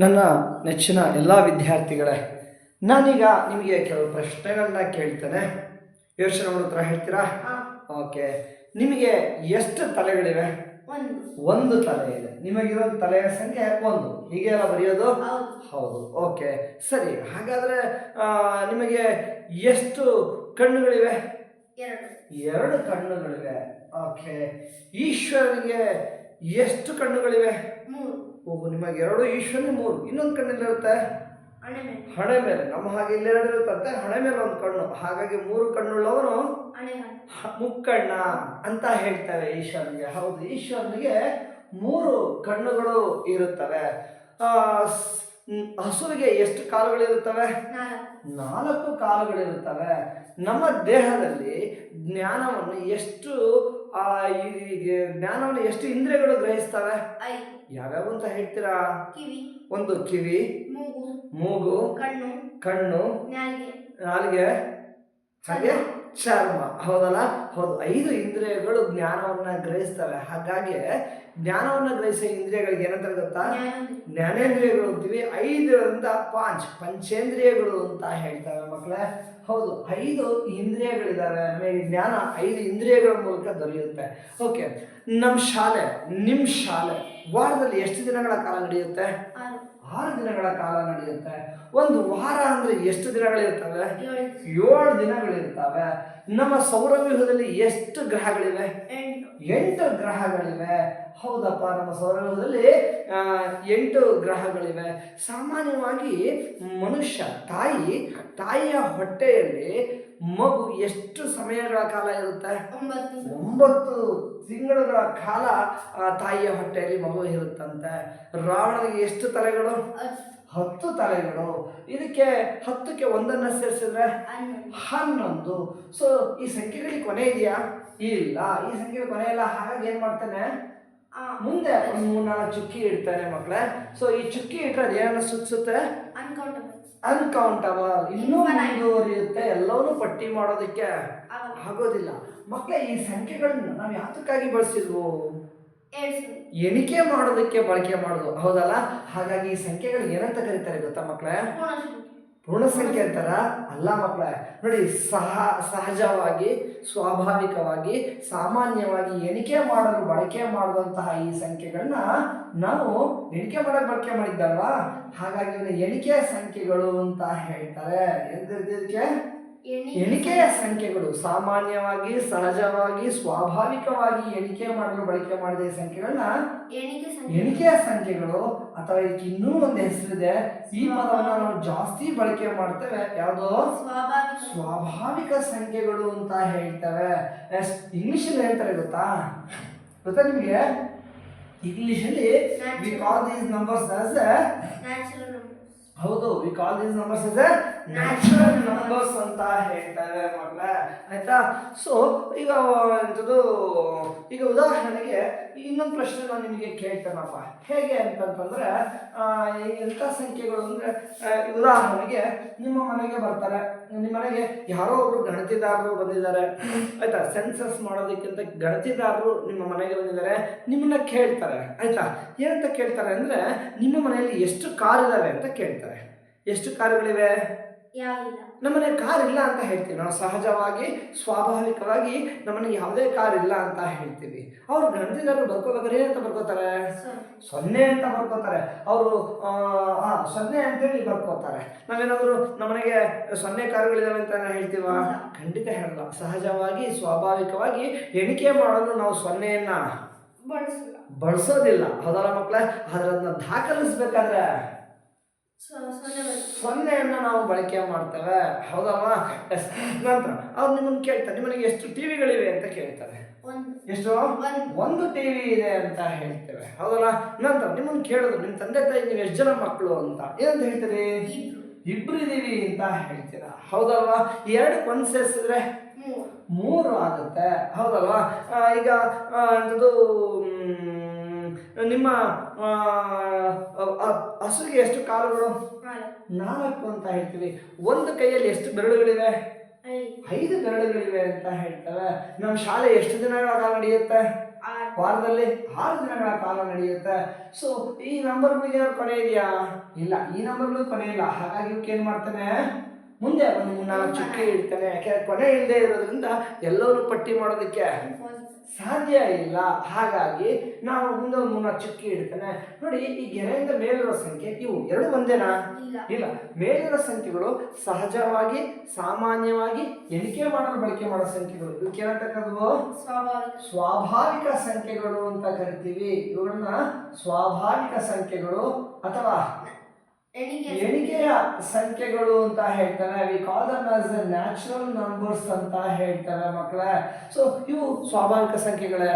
ನನ್ನ ನೆಚ್ಚಿನ ಎಲ್ಲ ವಿದ್ಯಾರ್ಥಿಗಳೇ, ನಾನೀಗ ನಿಮಗೆ ಕೆಲವು ಪ್ರಶ್ನೆಗಳನ್ನ ಕೇಳ್ತೇನೆ. ಯೋಚನೆ ಮಾಡೋ ಉತ್ತರ ಹೇಳ್ತೀರಾ? ಓಕೆ. ನಿಮಗೆ ಎಷ್ಟು ತಲೆಗಳಿವೆ? ಒಂದು ತಲೆ ಇದೆ. ನಿಮಗಿರೋ ತಲೆಯ ಸಂಖ್ಯೆ ಒಂದು. ಹೀಗೆ ಎಲ್ಲ ಬರೆಯೋದು? ಹೌದು. ಓಕೆ, ಸರಿ. ಹಾಗಾದ್ರೆ ನಿಮಗೆ ಎಷ್ಟು ಕಣ್ಣುಗಳಿವೆ? ಎರಡು ಕಣ್ಣುಗಳಿವೆ. ಓಕೆ. ಈಶ್ವರನಿಗೆ ಎಷ್ಟು ಕಣ್ಣುಗಳಿವೆ? ನಿಮಗೆ ಎರಡು, ಈಶ್ವರನಿಗೆ ಮೂರು. ಇನ್ನೊಂದು ಕಣ್ಣಲ್ಲಿರುತ್ತೆ ಹಣೆ ಮೇಲೆ. ನಮ್ಮ ಹಾಗೆ ಇಲ್ಲೆರಡು ಇರುತ್ತಂತೆ, ಹಣೆ ಮೇಲೆ ಒಂದು ಕಣ್ಣು. ಹಾಗಾಗಿ ಮೂರು ಕಣ್ಣುಳ್ಳವನು ಮುಕ್ಕಣ್ಣ ಅಂತ ಹೇಳ್ತಾರೆ ಈಶ್ವರನಿಗೆ. ಹೌದು, ಈಶ್ವರನಿಗೆ ಮೂರು ಕಣ್ಣುಗಳು ಇರುತ್ತವೆ. ಹಸುವಿಗೆ ಎಷ್ಟು ಕಾಲುಗಳಿರುತ್ತವೆ? 4 ಕಾಲುಗಳಿರುತ್ತವೆ. ನಮ್ಮ ದೇಹದಲ್ಲಿ ಜ್ಞಾನವನ್ನು ಎಷ್ಟು ಇಂದ್ರಿಯಗಳು ಗ್ರಹಿಸ್ತವೆ? ಯಾವ್ಯಾವ ಅಂತ ಹೇಳ್ತೀರಾ? ಒಂದು ಕಿವಿ, ಮೂಗು, ಕಣ್ಣು, ನಾಲಿಗೆ, ಹಾಗೆ ಚರ್ಮ. ಹೌದಲ್ಲ? ಹೌದು. 5 ಇಂದ್ರಿಯಗಳು ಜ್ಞಾನವನ್ನ ಗ್ರಹಿಸ್ತವೆ. ಹಾಗಾಗಿ ಜ್ಞಾನವನ್ನ ಗ್ರಹಿಸೋ ಇಂದ್ರಿಯಗಳಿಗೆ ಏನಂತ ಗೊತ್ತಾ? ಜ್ಞಾನೇಂದ್ರಿಯಗಳು ಅಂತೀವಿ. 5ರಿಂದ ಪಂಚೇಂದ್ರಿಯಗಳು ಅಂತ ಹೇಳ್ತವೆ ಮಕ್ಕಳೇ. ಹೌದು, 5 ಇಂದ್ರಿಯಗಳಿದ್ದಾವೆ. ನಮಗೆ ಜ್ಞಾನ 5 ಇಂದ್ರಿಯಗಳ ಮೂಲಕ ದೊರೆಯುತ್ತೆ. ಓಕೆ. ನಿಮ್ಮ ಶಾಲೆ ವಾರದಲ್ಲಿ ಎಷ್ಟು ದಿನಗಳ ಕಾಲ ನಡೆಯುತ್ತೆ? 6 ದಿನಗಳ ಕಾಲ ನಡೆಯುತ್ತೆ. ಒಂದು ವಾರ ಅಂದ್ರೆ ಎಷ್ಟು ದಿನಗಳಿರ್ತವೆ? 7 ದಿನಗಳಿರ್ತವೆ. ನಮ್ಮ ಸೌರವ್ಯೂಹದಲ್ಲಿ ಎಷ್ಟು ಗ್ರಹಗಳಿವೆ? 8 ಗ್ರಹಗಳಿವೆ. ಹೌದಪ್ಪ, ನಮ್ಮ ಸೌರವ್ಯೂಹದಲ್ಲಿ 8 ಗ್ರಹಗಳಿವೆ. ಸಾಮಾನ್ಯವಾಗಿ ಮನುಷ್ಯ ತಾಯಿಯ ಹೊಟ್ಟೆಯಲ್ಲಿ ಮಗು ಎಷ್ಟು ಸಮಯಗಳ ಕಾಲ ಇರುತ್ತೆ? 9 ತಿಂಗಳುಗಳ ಕಾಲ ತಾಯಿಯ ಹೊಟ್ಟೆಯಲ್ಲಿ ಮಗು ಇರುತ್ತಂತೆ. ರಾವಣನಿಗೆ ಎಷ್ಟು ತಲೆಗಳು? 10 ತಲೆಗಳು. ಇದಕ್ಕೆ 10ಕ್ಕೆ 1 ಸೇರಿಸಿದ್ರೆ 11. ಸೊ ಈ ಸಂಖ್ಯೆಗಳಿಗೆ ಕೊನೆ ಇದೆಯಾ? ಇಲ್ಲ, ಈ ಸಂಖ್ಯೆಗೆ ಕೊನೆ ಇಲ್ಲ. ಹಾಗಾಗಿ ಏನ್ ಮಾಡ್ತಾನೆ, ಮುಂದೆ ಒಂದು 3-4 ಚುಕ್ಕಿ ಇಡ್ತಾನೆ ಮಕ್ಕಳೇ. ಸೊ ಈ ಚುಕ್ಕಿ ಇಟ್ಟರೆ ಅದು ಏನನ್ನ ಸೂಚಿಸುತ್ತೆ? ಅನ್ಕೌಂಟಬಲ್. ಇನ್ನೂ ಮುಂದುವರಿಯುತ್ತೆ. ಎಲ್ಲವನ್ನೂ ಪಟ್ಟಿ ಮಾಡೋದಕ್ಕೆ ಆಗೋದಿಲ್ಲ ಮಕ್ಕಳೇ. ಈ ಸಂಖ್ಯೆಗಳನ್ನ ನಾವು ಯಾತಕ್ಕಾಗಿ ಬಳಸಿದ್ವು? ಎಣಿಕೆ ಮಾಡೋದಕ್ಕೆ ಬಳಕೆ ಮಾಡೋದು. ಹೌದಲ್ಲ? ಹಾಗಾಗಿ ಈ ಸಂಖ್ಯೆಗಳು ಏನಂತ ಕರೀತಾರೆ ಗೊತ್ತಾ ಮಕ್ಕಳೇ? ಪೂರ್ಣ ಸಂಖ್ಯೆ ಅಂತಾರ? ಅಲ್ಲ ಮಕ್ಕಳೇ. ನೋಡಿ, ಸಹಜವಾಗಿ, ಸ್ವಾಭಾವಿಕವಾಗಿ, ಸಾಮಾನ್ಯವಾಗಿ ಎಣಿಕೆ ಮಾಡಲು ಬಳಕೆ ಮಾಡುವಂತಹ ಈ ಸಂಖ್ಯೆಗಳನ್ನ ನಾವು ಎಣಿಕೆ ಮಾಡಕ್ಕೆ ಬಳಕೆ ಮಾಡಿದ್ದಲ್ವಾ? ಹಾಗಾಗಿ ಎಣಿಕೆಯ ಸಂಖ್ಯೆಗಳು ಅಂತ ಹೇಳ್ತಾರೆ. ಇದಕ್ಕೆ ಎಣಿಕೆಯ ಸಂಖ್ಯೆಗಳು ಸಾಮಾನ್ಯವಾಗಿ, ಸಹಜವಾಗಿ, ಸ್ವಾಭಾವಿಕವಾಗಿ ಎಣಿಕೆ ಮಾಡಲು ಬಳಕೆ ಮಾಡಿದ ಸಂಖ್ಯೆಗಳನ್ನ ಎಣಿಕೆಯ ಸಂಖ್ಯೆಗಳು, ಅಥವಾ ಇದಕ್ಕೆ ಇನ್ನೂ ಒಂದು ಹೆಸರಿದೆ. ಈ ಪದವನ್ನು ನಾವು ಜಾಸ್ತಿ ಬಳಕೆ ಮಾಡ್ತೇವೆ. ಯಾವುದು? ಸ್ವಾಭಾವಿಕ ಸಂಖ್ಯೆಗಳು ಅಂತ ಹೇಳ್ತೇವೆ. ಇಂಗ್ಲಿಷಲ್ಲಿ ಹೇಳ್ತಾರೆ ಗೊತ್ತಾ ನಿಮಗೆ? ಇಂಗ್ಲಿಷಲ್ಲಿ we call these numbers as ಹೌದು, we call these numbers as natural numbers ಅಂತ ಹೇಳ್ತಾರೆ ಮಕ್ಕಳೇ. ಆಯ್ತಾ? ಸೊ ಈಗ ಉದಾಹರಣೆಗೆ ಇನ್ನೊಂದು ಪ್ರಶ್ನೆ ನಾನು ನಿಮಗೆ ಕೇಳ್ತೇನಪ್ಪ. ಹೇಗೆ ಅಂತಂತಂದ್ರೆ, ಎಂಥ ಸಂಖ್ಯೆಗಳು ಅಂದ್ರೆ, ಉದಾಹರಣೆಗೆ ನಿಮ್ಮ ಮನೆಗೆ ಬರ್ತಾರೆ. ನಿಮ್ಮ ಮನೆಗೆ ಯಾರೋ ಒಬ್ರು ಗಣತಿದಾರರು ಬಂದಿದ್ದಾರೆ. ಆಯ್ತಾ? ಸೆನ್ಸಸ್ ಮಾಡೋದಕ್ಕಿಂತ ಗಣತಿದಾರರು ನಿಮ್ಮ ಮನೆಗೆ ಬಂದಿದ್ದಾರೆ. ನಿಮ್ಮನ್ನ ಕೇಳ್ತಾರೆ. ಆಯ್ತಾ? ಏನಂತ ಕೇಳ್ತಾರೆ ಅಂದ್ರೆ, ನಿಮ್ಮ ಮನೆಯಲ್ಲಿ ಎಷ್ಟು ಕಾರ್ ಇದಾವೆ ಅಂತ ಕೇಳ್ತಾರೆ. ಎಷ್ಟು ಕಾರುಗಳಿವೆ? ನಮ್ಮನೆ ಕಾರ್ ಇಲ್ಲ ಅಂತ ಹೇಳ್ತೀವಿ ನಾವು. ಸಹಜವಾಗಿ, ಸ್ವಾಭಾವಿಕವಾಗಿ ನಮ್ಮನೆಗೆ ಯಾವುದೇ ಕಾರ್ ಇಲ್ಲ ಅಂತ ಹೇಳ್ತೀವಿ. ಅವ್ರು ಗಣತಿದಾರರು ಬರ್ಕೋಬೇಕಾದ್ರೆ ಏನಂತ ಬರ್ಕೋತಾರೆ? 0 ಅಂತ ಬರ್ಕೋತಾರೆ. ಅವರು 0 ಅಂತೇಳಿ ಬರ್ಕೋತಾರೆ. ನಾವೇನಾದ್ರು ನಮ್ಮನೆಗೆ 0 ಕಾರುಗಳಿದಾವೆ ಅಂತ ಹೇಳ್ತೀವ? ಖಂಡಿತ ಹೇಳಲ್ಲ. ಸಹಜವಾಗಿ, ಸ್ವಾಭಾವಿಕವಾಗಿ ಎಣಿಕೆ ಮಾಡಲು ನಾವು 0ನ್ನ ಬಳಸೋದಿಲ್ಲ. ಹೌದಲ್ಲ ಮಕ್ಕಳೇ? ಆದ್ರೆ ಅದನ್ನ ದಾಖಲಿಸ್ಬೇಕಾದ್ರೆ 0ನ್ನ ನಾವು ಬಳಕೆ ಮಾಡ್ತೇವೆ. ಹೌದಲ್ವಾ? ನಂತರ ಅವ್ರು ನಿಮ್ಮನ್ನು ಕೇಳ್ತಾರೆ, ನಿಮ್ಮನೆಗೆ ಎಷ್ಟು ಟಿವಿಗಳಿವೆ ಅಂತ ಕೇಳ್ತಾರೆ. ಎಷ್ಟು? 1 ಟಿವಿ ಇದೆ ಅಂತ ಹೇಳ್ತೇವೆ. ಹೌದಲ್ಲ? ನಂತರ ನಿಮ್ಮನ್ನು ಕೇಳೋದು, ನಿಮ್ಮ ತಂದೆ ತಾಯಿ ನೀವು ಎಷ್ಟು ಜನ ಮಕ್ಕಳು ಅಂತ ಏನಂತ ಹೇಳ್ತೀರಿ? 2 ಇದೀವಿ ಅಂತ ಹೇಳ್ತೀರಾ. ಹೌದಲ್ವಾ? 2ಕ್ಕೆ 1 ಸೇರಿಸಿದ್ರೆ 3 ಆಗುತ್ತೆ. ಹೌದಲ್ವಾ? ಈಗ ನಿಮ್ಮ ಹಸುಗೆ ಎಷ್ಟು ಕಾಲುಗಳು? 4 ಅಂತ ಹೇಳ್ತೀವಿ. ಒಂದು ಕೈಯಲ್ಲಿ ಎಷ್ಟು ಬೆರಳುಗಳಿವೆ? 5 ಬೆರಳುಗಳಿವೆ ಅಂತ ಹೇಳ್ತೇವೆ. ನಮ್ಮ ಶಾಲೆ ಎಷ್ಟು ದಿನಗಳ ಕಾಲ ನಡೆಯುತ್ತೆ? ವಾರದಲ್ಲಿ 6 ದಿನಗಳ ಕಾಲ ನಡೆಯುತ್ತೆ. ಸೊ ಈ ನಂಬರ್ಗಳಿಗೆ ಕೊನೆ ಇದೆಯಾ? ಇಲ್ಲ, ಈ ನಂಬರ್ಗಳು ಕೊನೆ ಇಲ್ಲ. ಹಾಗಾಗಿ ಇವಕ್ಕೆ ಏನ್ ಮಾಡ್ತಾನೆ, ಮುಂದೆ ಒಂದು 3-4 ಚುಕ್ಕೆ ಇಡ್ತಾನೆ. ಯಾಕೆ ಕೊನೆ ಇಲ್ಲದೆ ಇರೋದ್ರಿಂದ ಎಲ್ಲರೂ ಪಟ್ಟಿ ಮಾಡೋದಕ್ಕೆ ಸಾಧ್ಯ ಇಲ್ಲ. ಹಾಗಾಗಿ ನಾವು ಮುಂದೆ ಒಂದು 3-4 ಚುಕ್ಕಿ ಇಡ್ತಾನೆ. ನೋಡಿ, ಈ ಗೆರೆಯಿಂದ ಮೇಲಿರೋ ಸಂಖ್ಯೆ ಇವು ಎರಡು ಒಂದೇನಾ? ಇಲ್ಲ. ಮೇಲಿರೋ ಸಂಖ್ಯೆಗಳು ಸಹಜವಾಗಿ ಸಾಮಾನ್ಯವಾಗಿ ಎಣಿಕೆ ಮಾಡಲು ಬಳಕೆ ಮಾಡೋ ಸಂಖ್ಯೆಗಳು. ಇವಕ್ಕೆ ಏನಂತಕ್ಕದ್ದು ಸ್ವಾಭಾವಿಕ ಸಂಖ್ಯೆಗಳು ಅಂತ ಕರಿತೀವಿ. ಇವುಗಳನ್ನ ಸ್ವಾಭಾವಿಕ ಸಂಖ್ಯೆಗಳು ಅಥವಾ ಎಣಿಕೆಯ ಸಂಖ್ಯೆಗಳು ಅಂತ ಹೇಳ್ತಾರೆ. V call them as natural numbers ಅಂತ ಹೇಳ್ತಾರೆ ಮಕ್ಕಳೇ. ಸೊ ಇವು ಸ್ವಾಭಾವಿಕ ಸಂಖ್ಯೆಗಳೇ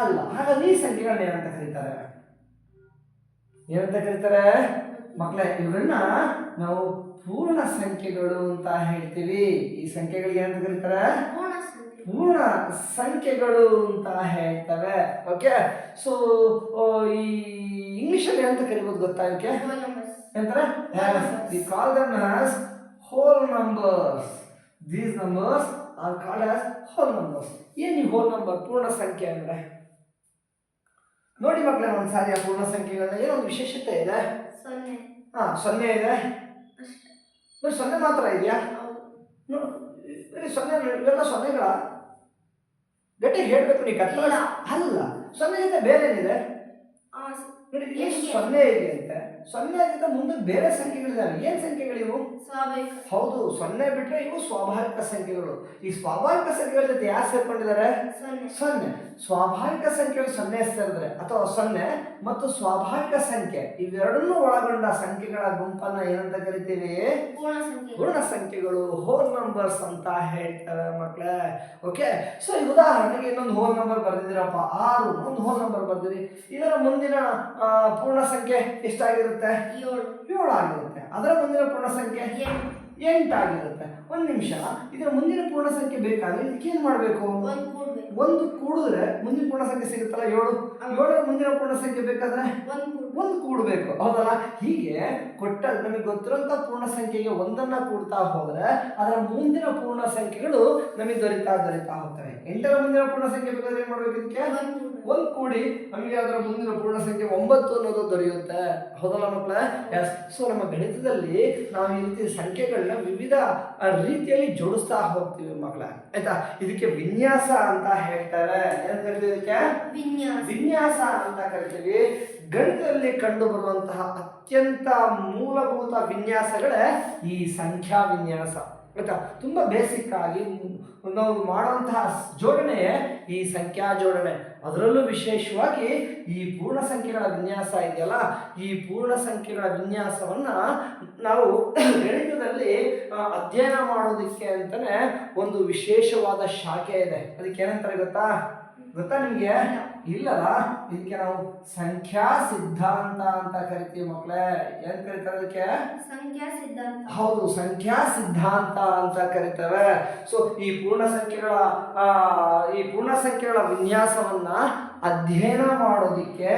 ಅಲ್ಲ. ಹಾಗಾಗಿ ಈ ಸಂಖ್ಯೆಗಳನ್ನ ಏನಂತ ಕರೀತಾರೆ? ಮಕ್ಕಳೇ, ಇವುಗಳನ್ನ ನಾವು ಪೂರ್ಣ ಸಂಖ್ಯೆಗಳು ಅಂತ ಹೇಳ್ತೀವಿ. ಈ ಸಂಖ್ಯೆಗಳಿಗೆ ಏನಂತ ಕರೀತಾರೆ? ಪೂರ್ಣ ಸಂಖ್ಯೆಗಳು ಅಂತ ಹೇಳ್ತವೆ. ಓಕೆ. ಸೊ ಈ ಇಂಗ್ಲಿಷಲ್ಲಿ ಏನಂತ ಕರಿಬೋದು ಗೊತ್ತಾ? ಇದಕ್ಕೆ ಎಂತಾರೆ? We call them as whole numbers. These numbers are called as whole numbers. ಏನು ಈ whole number ಪೂರ್ಣ ಸಂಖ್ಯೆ ಅಂದ್ರೆ? ನೋಡಿ ಮಕ್ಕಳೇ, ಒಂದ್ಸಾರಿ ಆ ಪೂರ್ಣ ಸಂಖ್ಯೆಗಳನ್ನ ಏನೋ ಒಂದು ವಿಶೇಷತೆ ಇದೆ. 0 ಇದೆ. ಬರೀ 0 ಮಾತ್ರ ಇದೆಯಾ? ಬರೀ 0 ಇವೆಲ್ಲ 0ಗಳ ಗಟ್ಟಿ ಹೇಳ್ಬೇಕು ನೀ ಕತ್ತ ಅಲ್ಲ. 0 ಜೊತೆ ಬೇರೆ ಏನಿದೆ ನೋಡಿ? 0 ಇದೆ ಅಂತೆ. 0 ಮುಂದೆ ಬೇರೆ ಸಂಖ್ಯೆಗಳಿದಾವೆ. ಏನ್ ಸಂಖ್ಯೆಗಳಿವು? ಹೌದು, 0 ಬಿಟ್ರೆ ಇವು ಸ್ವಾಭಾವಿಕ ಸಂಖ್ಯೆಗಳು. ಈ ಸ್ವಾಭಾವಿಕ ಸಂಖ್ಯೆಗಳ ಜೊತೆ ಯಾರು ಸೇರ್ಕೊಂಡಿದ್ದಾರೆ? 0. ಸ್ವಾಭಾವಿಕ ಸಂಖ್ಯೆಗಳು 0 ಸೇರಿದ್ರೆ ಅಥವಾ 0 ಮತ್ತು ಸ್ವಾಭಾವಿಕ ಸಂಖ್ಯೆ ಇವೆರಡನ್ನೂ ಒಳಗೊಂಡ ಸಂಖ್ಯೆಗಳ ಗುಂಪನ್ನ ಏನಂತ ಕರಿತೀವಿ? ಪೂರ್ಣ ಸಂಖ್ಯೆಗಳು, ಹೋಲ್ ನಂಬರ್ಸ್ ಅಂತ ಹೇಳ್ತೇವೆ ಮಕ್ಕಳೇ. ಓಕೆ. ಸೊ ಈ ಉದಾಹರಣೆಗೆ ಇನ್ನೊಂದು ಹೋಲ್ ನಂಬರ್ ಬರ್ದಿದ್ದೀರಪ್ಪ, 6 ಒಂದು ಹೋಲ್ ನಂಬರ್ ಬರ್ದಿರಿ. ಇದರ ಮುಂದಿನ ಪೂರ್ಣ ಸಂಖ್ಯೆ ಎಷ್ಟಾಗಿರುತ್ತೆ? 7 ಆಗಿರುತ್ತೆ. ಅದರ ಮುಂದಿನ ಪೂರ್ಣ ಸಂಖ್ಯೆ 8 ಆಗಿರುತ್ತೆ. ಒಂದು ನಿಮಿಷ, ಇದರ ಮುಂದಿನ ಪೂರ್ಣ ಸಂಖ್ಯೆ ಬೇಕಾದ್ರೆ ಇದಕ್ಕೆ ಏನ್ ಮಾಡ್ಬೇಕು? ಒಂದು ಕೂಡಿದ್ರೆ ಮುಂದಿನ ಪೂರ್ಣ ಸಂಖ್ಯೆ ಸಿಗುತ್ತಲ್ಲ 7. 7ರ ಮುಂದಿನ ಪೂರ್ಣ ಸಂಖ್ಯೆ ಬೇಕಾದ್ರೆ ಒಂದು ಕೂಡಬೇಕು, ಹೌದಲ್ಲ? ಹೀಗೆ ಕೊಟ್ಟ ನಮಗೆ ಗೊತ್ತಿರೋಂಥ ಪೂರ್ಣ ಸಂಖ್ಯೆಗೆ ಒಂದನ್ನ ಕೂಡ್ತಾ ಹೋದ್ರೆ ಅದರ ಮುಂದಿನ ಪೂರ್ಣ ಸಂಖ್ಯೆಗಳು ನಮಗೆ ದೊರೀತಾ ಹೋಗ್ತವೆ. 8ರ ಮುಂದಿನ ಪೂರ್ಣ ಸಂಖ್ಯೆ ಬೇಕಾದ್ರೆ ಏನ್ ಮಾಡ್ಬೇಕು? ಇದಕ್ಕೆ ಒಂದು ಕೂಡಿ ನಮಗೆ ಅದರ ಮುಂದಿನ ಪೂರ್ಣ ಸಂಖ್ಯೆ 9 ಅನ್ನೋದು ದೊರೆಯುತ್ತೆ, ಹೌದಲ್ಲ ಮಕ್ಕಳೇ? ಎಸ್. ಸೊ ನಮ್ಮ ಗಣಿತದಲ್ಲಿ ನಾವು ಈ ರೀತಿ ಸಂಖ್ಯೆಗಳನ್ನ ವಿವಿಧ ರೀತಿಯಲ್ಲಿ ಜೋಡಿಸ್ತಾ ಹೋಗ್ತೀವಿ ಮಕ್ಕಳೇ, ಆಯ್ತಾ? ಇದಕ್ಕೆ ವಿನ್ಯಾಸ ಅಂತ ಹೇಳ್ತಾರೆ. ಏನ್ ಕರಿತೀವಿ? ಇದಕ್ಕೆ ವಿನ್ಯಾಸ ಅಂತ ಕರಿತೀವಿ. ಗಣಿತದಲ್ಲಿ ಕಂಡು ಬರುವಂತಹ ಅತ್ಯಂತ ಮೂಲಭೂತ ವಿನ್ಯಾಸಗಳೇ ಈ ಸಂಖ್ಯಾ ವಿನ್ಯಾಸ, ಆಯ್ತಾ? ತುಂಬಾ ಬೇಸಿಕ್ ಆಗಿ ನಾವು ಮಾಡುವಂತಹ ಜೋಡಣೆ ಈ ಸಂಖ್ಯಾ ಜೋಡಣೆ. ಅದರಲ್ಲೂ ವಿಶೇಷವಾಗಿ ಈ ಪೂರ್ಣ ಸಂಖ್ಯೆಗಳ ವಿನ್ಯಾಸ ಇದೆಯಲ್ಲ, ಈ ಪೂರ್ಣ ಸಂಖ್ಯೆಗಳ ವಿನ್ಯಾಸವನ್ನ ನಾವು ಗಣಿತದಲ್ಲಿ ಅಧ್ಯಯನ ಮಾಡೋದಕ್ಕೆ ಅಂತಾನೆ ಒಂದು ವಿಶೇಷವಾದ ಶಾಖೆ ಇದೆ. ಅದಕ್ಕೆ ಏನಂತಾರೆ ಗೊತ್ತಾ ನಿಮ್ಗೆ? ಇಲ್ಲಲ್ಲ, ಇದಕ್ಕೆ ನಾವು ಸಂಖ್ಯಾ ಸಿದ್ಧಾಂತ ಅಂತ ಕರಿತೀವಿ ಮಕ್ಕಳೇ. ಏನ್ ಕರೀತಾರೆ ಅದಕ್ಕೆ? ಹೌದು, ಸಂಖ್ಯಾ ಸಿದ್ಧಾಂತ ಅಂತ ಕರಿತೇವೆ. ಸೊ ಈ ಪೂರ್ಣ ಸಂಖ್ಯೆಗಳ ವಿನ್ಯಾಸವನ್ನ ಅಧ್ಯಯನ ಮಾಡೋದಿಕ್ಕೆ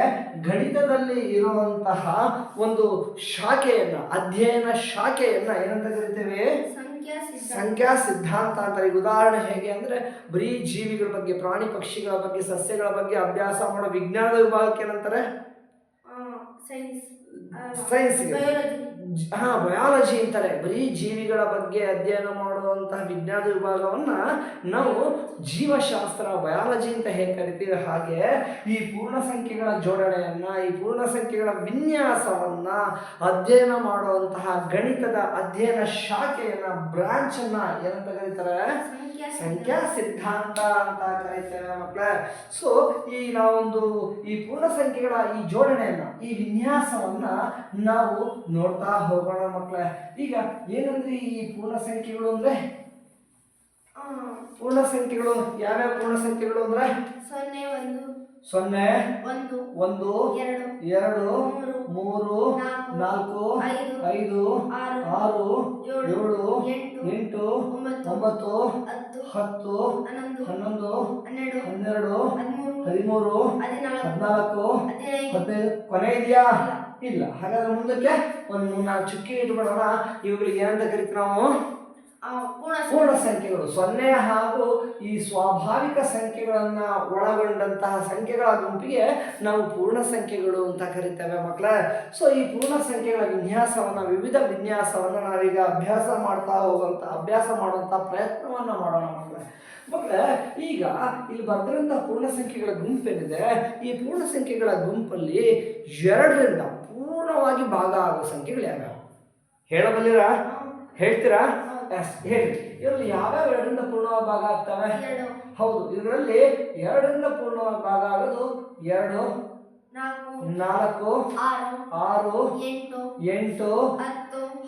ಗಣಿತದಲ್ಲಿ ಇರುವಂತಹ ಒಂದು ಶಾಖೆಯನ್ನ, ಅಧ್ಯಯನ ಶಾಖೆಯನ್ನ ಏನಂತ ಕರಿತೇವೆ? ಸಂಖ್ಯಾ ಸಿದ್ಧಾಂತ ಅಂತ. ಈಗ ಉದಾಹರಣೆ ಹೇಗೆ ಅಂದ್ರೆ, ಬರೀ ಜೀವಿಗಳ ಬಗ್ಗೆ, ಪ್ರಾಣಿ ಪಕ್ಷಿಗಳ ಬಗ್ಗೆ, ಸಸ್ಯಗಳ ಬಗ್ಗೆ ಅಭ್ಯಾಸ ಮಾಡೋ ವಿಜ್ಞಾನದ ವಿಭಾಗಕ್ಕೆ ಏನಂತಾರೆ? ಸೈನ್ಸ್ಗೆ ಬಯಾಲಜಿ ಅಂತಾರೆ. ಬರೀ ಜೀವಿಗಳ ಬಗ್ಗೆ ಅಧ್ಯಯನ ಮಾಡುವಂತಹ ವಿಜ್ಞಾನ ವಿಭಾಗವನ್ನ ನಾವು ಜೀವಶಾಸ್ತ್ರ, ಬಯಾಲಜಿ ಅಂತ ಹೇಗೆ ಕರಿತೀವಿ, ಹಾಗೆ ಈ ಪೂರ್ಣ ಸಂಖ್ಯೆಗಳ ಜೋಡಣೆಯನ್ನ, ಈ ಪೂರ್ಣ ಸಂಖ್ಯೆಗಳ ವಿನ್ಯಾಸವನ್ನ ಅಧ್ಯಯನ ಮಾಡುವಂತಹ ಗಣಿತದ ಅಧ್ಯಯನ ಶಾಖೆಯನ್ನ, ಬ್ರಾಂಚ್ ಅನ್ನ ಏನಂತ ಕರೀತಾರೆ? ಸಂಖ್ಯಾ ಸಿದ್ಧಾಂತ ಅಂತ ಕರೀತೇವೆ ಮಕ್ಕಳೇ. ಸೊ ಈ ಪೂರ್ಣ ಸಂಖ್ಯೆಗಳ ಈ ಜೋಡಣೆಯನ್ನ, ಈ ವಿನ್ಯಾಸವನ್ನ ನಾವು ನೋಡ್ತಾ ಹೋಗೋಣ ಮಕ್ಕಳೇ. ಈಗ ಏನಂದ್ರೆ ಈ ಪೂರ್ಣ ಸಂಖ್ಯೆಗಳು ಅಂದ್ರೆ, ಪೂರ್ಣ ಸಂಖ್ಯೆಗಳು ಯಾವ್ಯಾವ ಪೂರ್ಣ ಸಂಖ್ಯೆಗಳು ಅಂದ್ರೆ? 0 1 2 3 4 5 6 7 8 9 10 11 12 13 14 15. ಕೊನೆ ಇದೆಯಾ? ಇಲ್ಲ. ಹಾಗಾದ್ರೆ ಮುಂದಕ್ಕೆ ಒಂದು 4 ಚುಕ್ಕಿ ಇಟ್ಬಿಡೋಣ. ಇವುಗಳಿಗೆ ಏನಂತ ಕರಿತೀವಿ ನಾವು? ಪೂರ್ಣ ಸಂಖ್ಯೆಗಳು 0 ಹಾಗೂ ಈ ಸ್ವಾಭಾವಿಕ ಸಂಖ್ಯೆಗಳನ್ನ ಒಳಗೊಂಡಂತಹ ಸಂಖ್ಯೆಗಳ ಗುಂಪಿಗೆ ನಾವು ಪೂರ್ಣ ಸಂಖ್ಯೆಗಳು ಅಂತ ಕರಿತೇವೆ ಮಕ್ಕಳೇ. ಸೊ ಈ ಪೂರ್ಣ ಸಂಖ್ಯೆಗಳ ವಿವಿಧ ವಿನ್ಯಾಸವನ್ನ ನಾವೀಗ ಅಭ್ಯಾಸ ಮಾಡುವಂತ ಪ್ರಯತ್ನವನ್ನ ಮಾಡೋಣ ಮಕ್ಕಳೇ. ಈಗ ಇಲ್ಲಿ ಬರೆದಿರುವಂತಹ ಪೂರ್ಣ ಸಂಖ್ಯೆಗಳ ಗುಂಪೇನಿದೆ, ಈ ಪೂರ್ಣ ಸಂಖ್ಯೆಗಳ ಗುಂಪಲ್ಲಿ 2ರಿಂದ ಪೂರ್ಣವಾಗಿ ಭಾಗ ಆಗುವ ಸಂಖ್ಯೆಗಳು ಯಾವ್ಯಾವ ಹೇಳಬಲ್ಲಿರಾ? ಹೇಳ್ತೀರಾ? ಹೇಳಿ. ಇದರಲ್ಲಿ ಯಾವ್ಯಾವ 2ರಿಂದ ಪೂರ್ಣವಾಗಿ ಭಾಗ ಆಗ್ತವೆ? ಹೌದು, ಇದರಲ್ಲಿ 2ರಿಂದ ಪೂರ್ಣವಾಗಿ ಭಾಗ ಆಗೋದು 2, 4, 6, 8,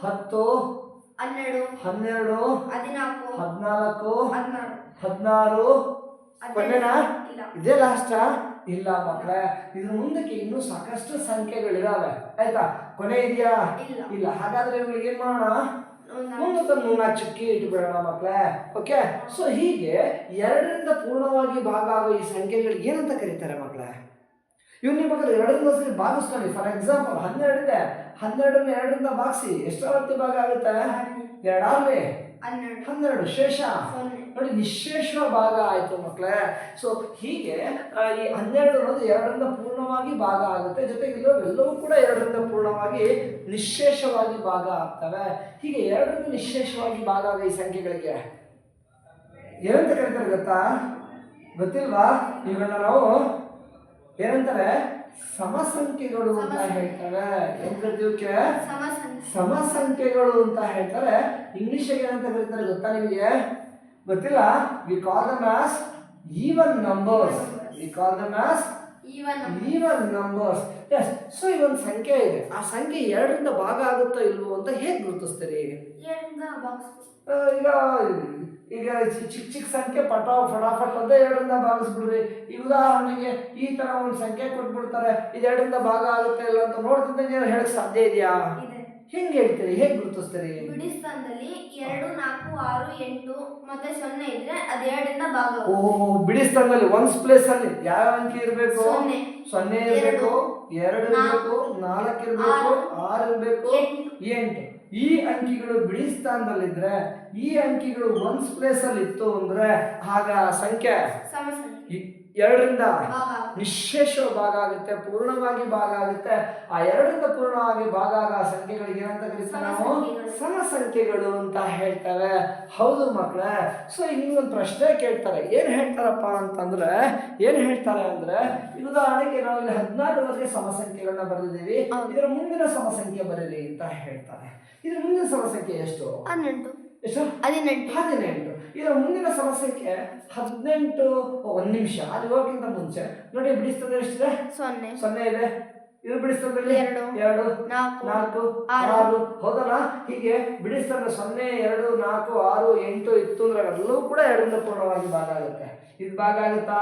10, 12, 14, 16. ಕೊನೆನಾ? ಇದೇ ಲಾಸ್ಟಾ? ಇಲ್ಲ ಮಕ್ಕಳೇ, ಇದ್ರ ಮುಂದಕ್ಕೆ ಇನ್ನೂ ಸಾಕಷ್ಟು ಸಂಖ್ಯೆಗಳಿದಾವೆ. ಆಯ್ತಾ? ಕೊನೆ ಇದೆಯಾ? ಇಲ್ಲ. ಹಾಗಾದ್ರೆ ಇವುಗಳಿಗೆ ಏನ್ ಮಾಡೋಣ? ಮುಂದೆ ಚುಕ್ಕಿ ಇಟ್ಬಿಡೋಣ ಮಕ್ಕಳೇ. ಓಕೆ. ಸೊ ಹೀಗೆ 2ರಿಂದ ಪೂರ್ಣವಾಗಿ ಭಾಗ ಆಗೋ ಈ ಸಂಖ್ಯೆಗಳಿಗೆ ಏನಂತ ಕರೀತಾರೆ ಮಕ್ಕಳೇ? ಇವ್ರು ನಿಮ್ಮ ಮಕ್ಕಳು 2ರಿಂದ ಸರಿ ಭಾಗಿಸ್ಕೊಳ್ಳಿ. ಫಾರ್ ಎಕ್ಸಾಂಪಲ್ 12 ಇದೆ, 12ನ್ನು 2ರಿಂದ ಭಾಗಿಸಿ ಎಷ್ಟಾವರ್ತಿ ಭಾಗ ಆಗುತ್ತೆ? 2 12 ಶೇಷ ನೋಡಿ, ನಿಶೇಷ ಭಾಗ ಆಯ್ತು ಮಕ್ಕಳೇ. ಸೊ ಹೀಗೆ ಈ 12 ಅನ್ನೋದು 2ರಿಂದ ಪೂರ್ಣವಾಗಿ ಭಾಗ ಆಗುತ್ತೆ, ಜೊತೆಗೆ ಎಲ್ಲವೂ ಕೂಡ 2ರಿಂದ ಪೂರ್ಣವಾಗಿ ನಿಶೇಷವಾಗಿ ಭಾಗ ಆಗ್ತವೆ. ಹೀಗೆ 2ರಿಂದ ನಿಶೇಷವಾಗಿ ಭಾಗ ಆಗ ಈ ಸಂಖ್ಯೆಗಳಿಗೆ ಏನಂತ ಕರೀತಾರೆ ಗೊತ್ತಾ? ಗೊತ್ತಿಲ್ವಾ? ಇವೆಲ್ಲ ನಾವು ಏನಂತಾರೆ? ಸಮಸಂಖ್ಯೆಗಳು ಅಂತ ಹೇಳ್ತಾರೆ. ಏನ್ ಕರಿತೀವಕ್ಕೆ? ಸಮಸಂಖ್ಯೆಗಳು ಅಂತ ಹೇಳ್ತಾರೆ. ಇಂಗ್ಲಿಷಿಗೆ ಏನಂತ ಕರೀತಾರೆ ಗೊತ್ತಾ ನಿಮಗೆ? ಗೊತ್ತಿಲ್ಲ? We call them as even numbers. Even numbers. Yes. So ಇವೊಂದು ಸಂಖ್ಯೆ ಇದೆ, ಆ ಸಂಖ್ಯೆ 2ರಿಂದ ಭಾಗ ಆಗುತ್ತೋ ಇಲ್ವೋ ಅಂತ ಹೇಗೆ ಗುರುತಿಸ್ತೀರಿ? ಈಗ ಚಿಕ್ಕ ಸಂಖ್ಯೆ ಫಟಾಫಟ್ ಅಂತ 2ರಿಂದ ಭಾಗಿಸ್ಬಿಡ್ರಿ. ಈ ಉದಾಹರಣೆಗೆ ಈ ತರ ಒಂದು ಸಂಖ್ಯೆ ಕೊಟ್ಬಿಡ್ತಾರೆ, ಇದು 2ರಿಂದ ಭಾಗ ಆಗುತ್ತೆ ಇಲ್ಲ ಅಂತ ನೋಡ್ತಿದ್ದಂಗೆ ಹೇಳಕ್ ಸಾಧ್ಯ ಇದೆಯಾ? ಹೆಂಗೆ ಹೇಳ್ತೀರಿ? ಹೇಗೆ ಗುರುತಿಸ್ತೀರಿ? ಬಿಡಿ ಸ್ಥಾನದಲ್ಲಿ 2, 4, 6, 8 ಮತ್ತೆ 0 ಇದ್ರೆ ಅದು 2ರಿಂದ ಭಾಗ. ಬಿಡಿ ಸ್ಥಾನದಲ್ಲಿ ಒನ್ಸ್ ಪ್ಲೇಸ್ ಅಲ್ಲಿ ಯಾವ ಅಂಕಿ ಇರಬೇಕು? 0 ಇರಬೇಕು, 2 ಇರಬೇಕು, 4 ಇರಬೇಕು, 6 ಇರಬೇಕು, 8. ಈ ಅಂಕಿಗಳು ಬಿಡಿ ಸ್ಥಾನದಲ್ಲಿದ್ರೆ, ಈ ಅಂಕಿಗಳು ಒನ್ಸ್ ಪ್ಲೇಸ್ ಅಲ್ಲಿ ಇತ್ತು ಅಂದ್ರೆ ಆಗ ಸಂಖ್ಯೆ 2ರಿಂದ ನಿಶೇಷ ಭಾಗ ಆಗುತ್ತೆ, ಪೂರ್ಣವಾಗಿ ಭಾಗ ಆಗುತ್ತೆ. ಆ 2ರಿಂದ ಪೂರ್ಣವಾಗಿ ಭಾಗ ಆಗೋ ಸಂಖ್ಯೆಗಳಿಗೆ ಏನಂತ ಕರೀತೀವಿ ನಾವು? ಸಮಸಂಖ್ಯೆಗಳು ಅಂತ ಹೇಳ್ತೇವೆ. ಹೌದು ಮಕ್ಕಳೇ. ಸೊ ಇನ್ನೊಂದು ಪ್ರಶ್ನೆ ಕೇಳ್ತಾರೆ. ಏನ್ ಹೇಳ್ತಾರಪ್ಪ ಅಂತಂದ್ರೆ, ಉದಾಹರಣೆಗೆ ನಾವು ಇಲ್ಲಿ 16ವರೆಗೆ ಸಮಸಂಖ್ಯೆಗಳನ್ನ ಬರೆದಿದ್ದೀವಿ, ಇದರ ಮುಂದಿನ ಸಮಸಂಖ್ಯೆ ಬರೀರಿ ಅಂತ ಹೇಳ್ತಾರೆ. ಇದರ ಮುಂದಿನ ಸಮಸಂಖ್ಯೆ ಎಷ್ಟು? 18. ಎಷ್ಟು? 18. ಇದರ ಮುಂದಿನ ಸಮಸಂಖ್ಯೆ 18. ಒಂದು ನಿಮಿಷ, ಅದು ಹೋಗಕ್ಕಿಂತ ಮುಂಚೆ ನೋಡಿ, ಬಿಡಿಸ್ತದೆ ಎಷ್ಟಿದೆ? 0 ಇದೆ. ಇದು ಬಿಡಿಸ್ತದಲ್ಲಿ 2, 4, 6. ಹೌದಲ್ಲ? ಹೀಗೆ ಬಿಡಿಸ್ತದೆ 0, 2, 4, 6, 8 ಇತ್ತು ಅಂದ್ರೆ ಎಲ್ಲವೂ ಕೂಡ 2ರಿಂದ ಪೂರ್ಣವಾಗಿ ಭಾಗ ಆಗುತ್ತೆ. ಇದು ಭಾಗ ಆಗುತ್ತಾ?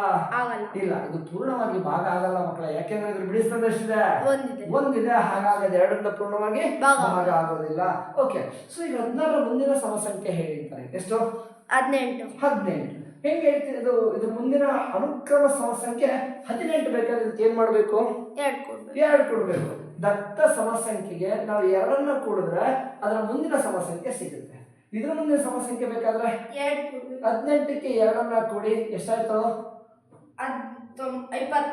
ಇಲ್ಲ, ಇದು ಪೂರ್ಣವಾಗಿ ಭಾಗ ಆಗಲ್ಲ ಮಕ್ಕಳೇ. ಯಾಕೆಂದ್ರೆ ಇದ್ರ ಬಿಡಿಸ್ತದೆ ಎಷ್ಟಿದೆ? 1 ಇದೆ. ಹಾಗಾಗಿ 2ರಿಂದ ಪೂರ್ಣವಾಗಿ ಭಾಗ ಆಗೋದಿಲ್ಲ. ಓಕೆ. ಸೊ ಈಗ 16ರ ಮುಂದಿನ ಸಮಸಂಖ್ಯೆ ಹೇಳಿರ್ತಾರೆ. ಎಷ್ಟು? 18. ಹೆಂಗೆ ಹೇಳ್ತೀರಿ? ಇದು ಮುಂದಿನ ಅನುಕ್ರಮ ಸಮಸಂಖ್ಯೆ 18 ಬೇಕಾದ್ರೆ ಇದಕ್ಕೆ ಏನ್ ಮಾಡ್ಬೇಕು? 2 ಕೊಡ್ಬೇಕು. ದತ್ತ ಸಮಸಂಖ್ಯೆಗೆ ನಾವು 2ನ್ನ ಕೂಡಿದ್ರೆ ಅದರ ಮುಂದಿನ ಸಮಸಂಖ್ಯೆ ಸಿಗುತ್ತೆ. ಇದರ ಮುಂದಿನ ಸಮಸಂಖ್ಯೆ ಬೇಕಾದ್ರೆ 18ಕ್ಕೆ 2ನ್ನ ಕೂಡಿ ಎಷ್ಟಾಯ್ತು?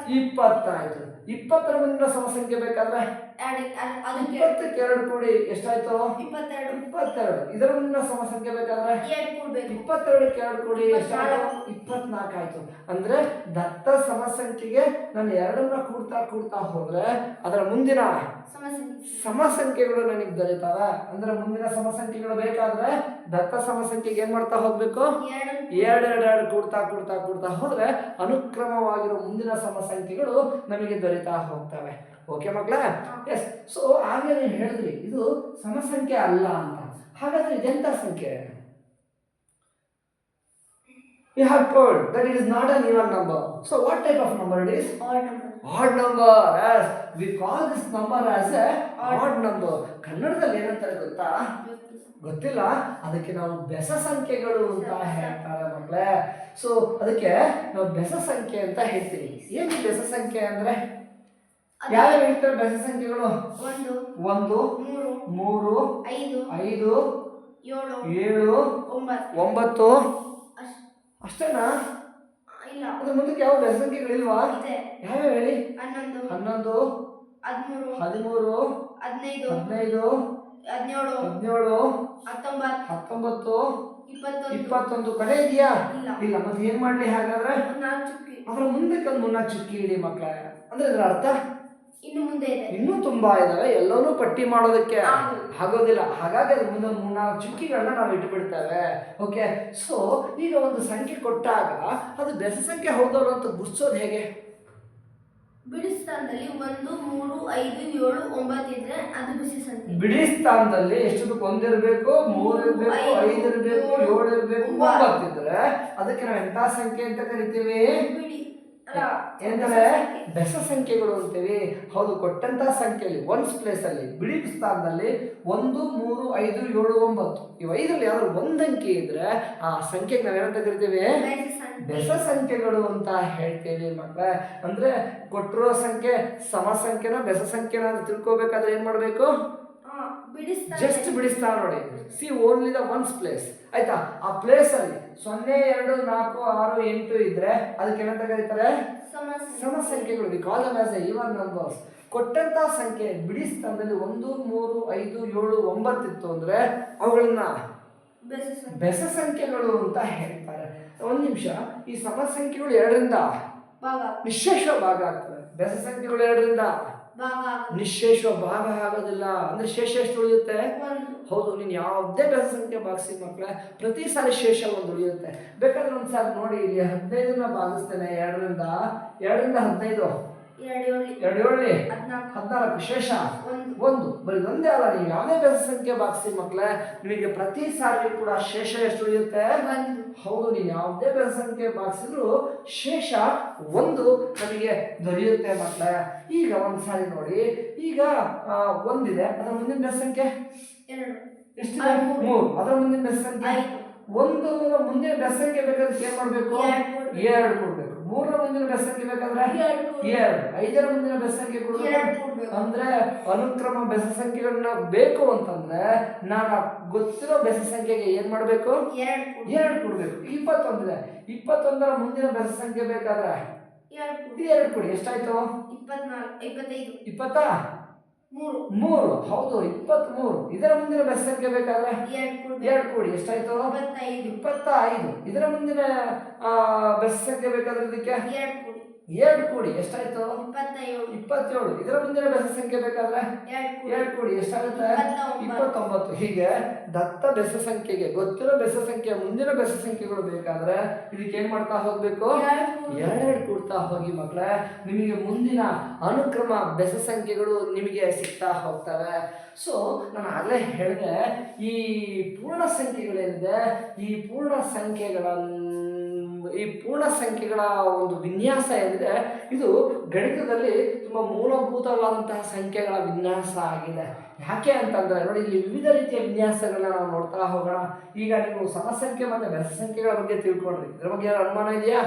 20 ಆಯ್ತು. 20ರ ಮುಂದಿನ ಸಮಸಂಖ್ಯೆ ಬೇಕಾದ್ರೆ 20ಕ್ಕೆ 2 ಕೂಡಿ ಎಷ್ಟಾಯ್ತು? 22. ಇದರ ಮುಂದಿನ ಸಮಸಂಖ್ಯೆ ಬೇಕಾದ್ರೆ 22ಕ್ಕೆ 2 ಕೂಡಿ ಎಷ್ಟಾಯ್ತು? 24 ಆಯ್ತು. ಅಂದ್ರೆ ದತ್ತ ಸಮಸಂಖ್ಯೆಗೆ ನಾನು 2ನ್ನ ಕೂಡ್ತಾ ಹೋದ್ರೆ ಅದರ ಮುಂದಿನ ಸಮಸಂಖ್ಯೆಗಳು ನನಗೆ ದೊರೆತಾವೆ. ಅಂದ್ರೆ ಮುಂದಿನ ಸಮಸಂಖ್ಯೆಗಳು ಬೇಕಾದ್ರೆ ದತ್ತ ಸಮಸಂಖ್ಯೆಗೆ ಏನ್ ಮಾಡ್ತಾ ಹೋಗ್ಬೇಕು? 2 ಕೂಡ್ತಾ ಹೋದ್ರೆ ಅನುಕ್ರಮವಾಗಿರೋ ಮುಂದಿನ ಸಮಸಂಖ್ಯೆಗಳು ನಮಗೆ ದೊರೆತಾ ಹೋಗ್ತವೆ. ಓಕೆ ಮಕ್ಕಳೇ? ಎಸ್. ಸೊ ಹಾಗೆ ನೀವು ಹೇಳಿದ್ರಿ ಇದು ಸಮಸಂಖ್ಯೆ ಅಲ್ಲ ಅಂತ. ಹಾಗಾದ್ರೆ ಇದೆಂತ ಸಂಖ್ಯೆ? You have told that it is not an even number. So what type of number it is? Odd number. Yes, we call this number as a odd number. ಕನ್ನಡದಲ್ಲಿ ಏನಂತಾರೆ ಗೊತ್ತಾ? ಗೊತ್ತಿಲ್ಲ. ಅದಕ್ಕೆ ನಾವು ಬೆಸ ಸಂಖ್ಯೆಗಳು ಅಂತ ಹೇಳ್ತಾರೆ ಮಕ್ಕಳೇ. ಸೊ ಅದಕ್ಕೆ ನಾವು ಬೆಸ ಸಂಖ್ಯೆ ಅಂತ ಹೇಳ್ತೀವಿ. ಏನು ಬೆಸ ಸಂಖ್ಯೆ ಅಂದ್ರೆ? ಯಾವ ಹೇಳ್ತಾರೆ ಬೆಸ ಸಂಖ್ಯೆಗಳು? 1, 3, 5, 7 9 ಅಷ್ಟೇನಾ? ಇಲ್ಲ, ಅದ್ರ ಮುಂದಕ್ಕೆ ಯಾವ ಬೆಸ ಸಂಖ್ಯೆಗಳಿಲ್ವಾ? ಯಾವ್ಯಾವ ಹೇಳಿ? 11 13 13 15 17 19 21 ಕಡೆ ಇದೆಯಾ? ಇಲ್ಲ. ಮತ್ತೆ ಏನ್ ಮಾಡ್ಲಿ ಹಾಗಾದ್ರೆ? ಅದ್ರ ಮುಂದಕ್ಕೆ ಒಂದು 3 ಚುಕ್ಕಿ ಇಡಿ ಮಕ್ಕಳೇ. ಅಂದ್ರೆ ಇದರ ಅರ್ಥ ಇನ್ನು ಮುಂದೆ ಇದೆ, ಇನ್ನೂ ತುಂಬಾ ಇದಾವೆ, ಎಲ್ಲವನ್ನೂ ಪಟ್ಟಿ ಮಾಡೋದಕ್ಕೆ ಆಗೋದಿಲ್ಲ. ಹಾಗಾಗಿ ಅದ್ರ ಮುಂದೆ 3-4 ಚುಕ್ಕಿಗಳನ್ನ ನಾವು ಇಟ್ಬಿಡ್ತೇವೆ. ಓಕೆ, ಸೊ ಈಗ ಒಂದು ಸಂಖ್ಯೆ ಕೊಟ್ಟಾಗ ಅದು ಬೆಸ ಸಂಖ್ಯೆ ಹೌದಲ್ಲ ಅಂತ ಗುರ್ಸೋದು ಹೇಗೆ? ಬಿಡಿ ಸ್ಥಾನದಲ್ಲಿ 1 3 5 7 9 ಇದ್ರೆ ಅದು ಬಿಸಿ ಸಂಖ್ಯೆ. ಬಿಡಿ ಸ್ಥಾನದಲ್ಲಿ ಎಷ್ಟು? 1 ಇರಬೇಕು, 3 ಇರಬೇಕು, 5 ಇರಬೇಕು, 7 ಇರಬೇಕು, 9 ಇದ್ರೆ ಅದಕ್ಕೆ ನಾವು ಎಂತ ಸಂಖ್ಯೆ ಅಂತ ಕರಿತೀವಿ? ಎಂದರೆ ಬೆಸ ಸಂಖ್ಯೆಗಳು ಅಂತೀವಿ. ಹೌದು, ಕೊಟ್ಟಂತ ಸಂಖ್ಯೆಯಲ್ಲಿ ಒನ್ಸ್ ಪ್ಲೇಸ್ ಅಲ್ಲಿ ಬಿಡಿ ಸ್ಥಾನದಲ್ಲಿ 1 3 5 7 9 ಇವು 5ರಲ್ಲಿ ಯಾವ್ದಾದ್ರು ಒಂದು ಅಂಕಿ ಇದ್ರೆ ಆ ಸಂಖ್ಯೆಗೆ ನಾವೇನಂತ ಕರಿತೀವಿ? ಬೆಸ ಸಂಖ್ಯೆಗಳು ಅಂತ ಹೇಳ್ತೇವೆ ಮಕ್ಕಳೇ. ಅಂದ್ರೆ ಕೊಟ್ಟಿರೋ ಸಂಖ್ಯೆ ಸಮ ಸಂಖ್ಯೆನ ಬೆಸ ಸಂಖ್ಯೆನ ಅಂತ ತಿಳ್ಕೊಬೇಕಾದ್ರೆ ಏನ್ ಮಾಡ್ಬೇಕು? ಜಸ್ಟ್ ಬಿಡಿಸ್ತಾನ ನೋಡಿ. C only the ones place. ಆಯ್ತಾ? ಆ ಪ್ಲೇಸ್ ಅಲ್ಲಿ 0 2 4 6 8 ಇದ್ರೆ ಅದಕ್ಕೆ ಏನಂತ ಕರೀತಾರೆ? ಸಮ ಸಂಖ್ಯೆಗಳು. V call them as even numbers. ಕೊಟ್ಟಂತ ಸಂಖ್ಯೆ ಬಿಡಿ ಸ್ಥಾನದಲ್ಲಿ 1 3 5 7 9 ಇತ್ತು ಅಂದ್ರೆ ಅವುಗಳನ್ನ ಬೆಸ ಸಂಖ್ಯೆಗಳು ಅಂತ ಹೇಳ್ತಾರೆ. ಒಂದು ನಿಮಿಷ, ಈ ಸಮ ಸಂಖ್ಯೆಗಳು 2ರಿಂದ ನಿಶ್ಶೇಷ ಭಾಗ ಆಗ್ತವೆ. ಬೆಸ ಸಂಖ್ಯೆಗಳು 2ರಿಂದ ನಿಶ್ಶೇಷ ಭಾಗ ಆಗೋದಿಲ್ಲ. ಅಂದ್ರೆ ಶೇಷ ಎಷ್ಟು ಉಳಿಯುತ್ತೆ? ಹೌದು, ನೀನು ಯಾವುದೇ ಬೆಸ ಸಂಖ್ಯೆ ಭಾಗಿಸಿ ಮಕ್ಕಳೇ ಪ್ರತಿ ಸಾರಿ ಶೇಷ ಒಂದು ಉಳಿಯುತ್ತೆ. ಬೇಕಾದ್ರೆ ಒಂದ್ಸಾರಿ ನೋಡಿ, ಇಲ್ಲಿ 15ನ ಭಾಗಿಸ್ತೇನೆ 2ರಿಂದ 15 2 14 ಶೇಷ 1. ಬರೀ ಒಂದೇ ಅಲ್ಲ, ನೀವು ಯಾವುದೇ ಬೆಸ ಸಂಖ್ಯೆ ಭಾಗಿಸಿ ಮಕ್ಕಳೇ ನಿಮಗೆ ಪ್ರತಿ ಸಾರಿ ಕೂಡ ಶೇಷ ಎಷ್ಟು ಉಳಿಯುತ್ತೆ? ಹೌದು, ನೀವು ಯಾವುದೇ ಬೆಸ ಸಂಖ್ಯೆ ಭಾಗಿಸಿದ್ರು ಶೇಷ 1 ನಮಗೆ ದೊರೆಯುತ್ತೆ ಮಕ್ಕಳೇ. ಈಗ ಒಂದ್ಸಾರಿ ನೋಡಿ, ಈಗ 1 ಇದೆ, ಅದರ ಮುಂದಿನ ಬೆಸ ಸಂಖ್ಯೆ ಎಷ್ಟಿದೆ? 3. ಅದರ ಮುಂದಿನ ಬೆಸ ಸಂಖ್ಯೆ 1. ಮುಂದಿನ ಬೆಸ ಸಂಖ್ಯೆ ಬೇಕಾದ್ರೆ ಏನ್ ಮಾಡ್ಬೇಕು? 2 ಕೊಡ್ಬೇಕು. 3ರ ಮುಂದಿನ ಬೆಸ ಸಂಖ್ಯೆ ಬೇಕಾದ್ರೆ 2. 5ರ ಮುಂದಿನ ಬೆಸ ಸಂಖ್ಯೆ ಕೊಡ್ಬೇಕು. ಅಂದ್ರೆ ಅನುಕ್ರಮ ಬೆಸ ಸಂಖ್ಯೆಗಳನ್ನ ಬೇಕು ಅಂತಂದ್ರೆ ನಾನು ಗೊತ್ತಿರೋ ಬೆಸ ಸಂಖ್ಯೆಗೆ ಏನ್ ಮಾಡ್ಬೇಕು? 2 ಕೊಡ್ಬೇಕು. 21 ಇದೆ, 21ರ ಮುಂದಿನ ಬೆಸ ಸಂಖ್ಯೆ ಬೇಕಾದ್ರೆ 2 ಕೊಡಿ. ಎಷ್ಟಾಯ್ತು? 23. ಹೌದು, 23. ಇದರ ಮುಂದಿನ ಬೆಸ ಸಂಖ್ಯೆ ಬೇಕಾದ್ರೆ 2 ಕೊಡಿ. ಎಷ್ಟಾಯ್ತು? 25. ಇದರ ಮುಂದಿನ ಬೆಸ ಸಂಖ್ಯೆ ಬೇಕಾದ್ರೆ ಇದಕ್ಕೆ 2 ಕೊಡಿ. ಎಷ್ಟಾಯ್ತು? 27. ಇದರ ಮುಂದಿನ ಬೆಸ ಸಂಖ್ಯೆ ಬೇಕಾದ್ರೆ 2 ಕೊಡಿ. ಎಷ್ಟಾಗುತ್ತೆ? 29. ಹೀಗೆ ದತ್ತ ಬೆಸ ಸಂಖ್ಯೆಗೆ ಗೊತ್ತಿರೋ ಬೆಸ ಸಂಖ್ಯೆ ಮುಂದಿನ ಬೆಸ ಸಂಖ್ಯೆಗಳು ಬೇಕಾದ್ರೆ ಇದಕ್ಕೆ ಏನ್ ಮಾಡ್ತಾ ಹೋಗ್ಬೇಕು? 2 ಕೊಡ್ತಾ ಹೋಗಿ ಮಕ್ಕಳೇ. ನಿಮಗೆ ಮುಂದಿನ ಅನುಕ್ರಮ ಬೆಸ ಸಂಖ್ಯೆಗಳು ನಿಮಗೆ ಸಿಗ್ತಾ ಹೋಗ್ತವೆ. ಸೊ ನಾನು ಆಗಲೇ ಹೇಳಿದೆ, ಈ ಪೂರ್ಣ ಸಂಖ್ಯೆಗಳೇನಿದೆ, ಈ ಪೂರ್ಣ ಸಂಖ್ಯೆಗಳ ಒಂದು ವಿನ್ಯಾಸ ಏನಿದೆ, ಇದು ಗಣಿತದಲ್ಲಿ ತುಂಬಾ ಮೂಲಭೂತವಾದಂತಹ ಸಂಖ್ಯೆಗಳ ವಿನ್ಯಾಸ ಆಗಿದೆ. ಯಾಕೆ ಅಂತಂದ್ರೆ ನೋಡಿ, ಇಲ್ಲಿ ವಿವಿಧ ರೀತಿಯ ವಿನ್ಯಾಸಗಳನ್ನ ನಾವು ನೋಡ್ತಾ ಹೋಗೋಣ. ಈಗ ನೀವು ಸಮ ಸಂಖ್ಯೆ ಮತ್ತೆ ಬೆಸ ಸಂಖ್ಯೆಗಳ ಬಗ್ಗೆ ತಿಳ್ಕೊಂಡ್ರಿ, ಇದ್ರ ಬಗ್ಗೆ ಯಾರು ಅನುಮಾನ ಇದೆಯಾ?